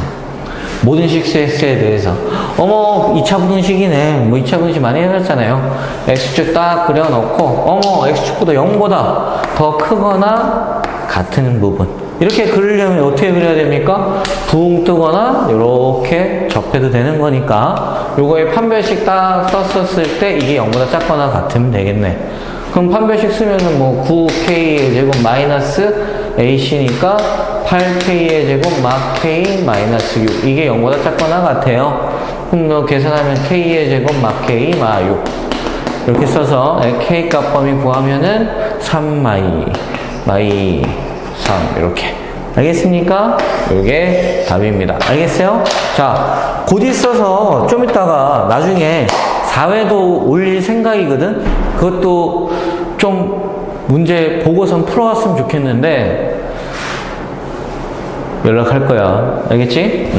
모든 실수에 대해서 어머 2차 분식이네. 뭐 2차 분식 많이 해놨잖아요. X축 딱 그려놓고 어머 X축보다 0보다 더 크거나 같은 부분 이렇게 그리려면 어떻게 그려야 됩니까? 붕 뜨거나 이렇게 접해도 되는 거니까 요거에 판별식 딱 썼을 때 이게 0보다 작거나 같으면 되겠네. 그럼 판별식 쓰면은 뭐 9K의 제곱 마이너스 AC니까 8K의 제곱 막 K 마이너스 6 이게 0보다 작거나 같아요. 그럼 너 계산하면 K의 제곱 막 K 마 6 이렇게 써서 K 값 범위 구하면은 3 마이 3 이렇게 알겠습니까? 이게 답입니다. 알겠어요? 자, 곧 있어서 좀 이따가 나중에 4회도 올릴 생각이거든? 그것도 좀 문제 보고선 풀어왔으면 좋겠는데 연락할 거야. 알겠지?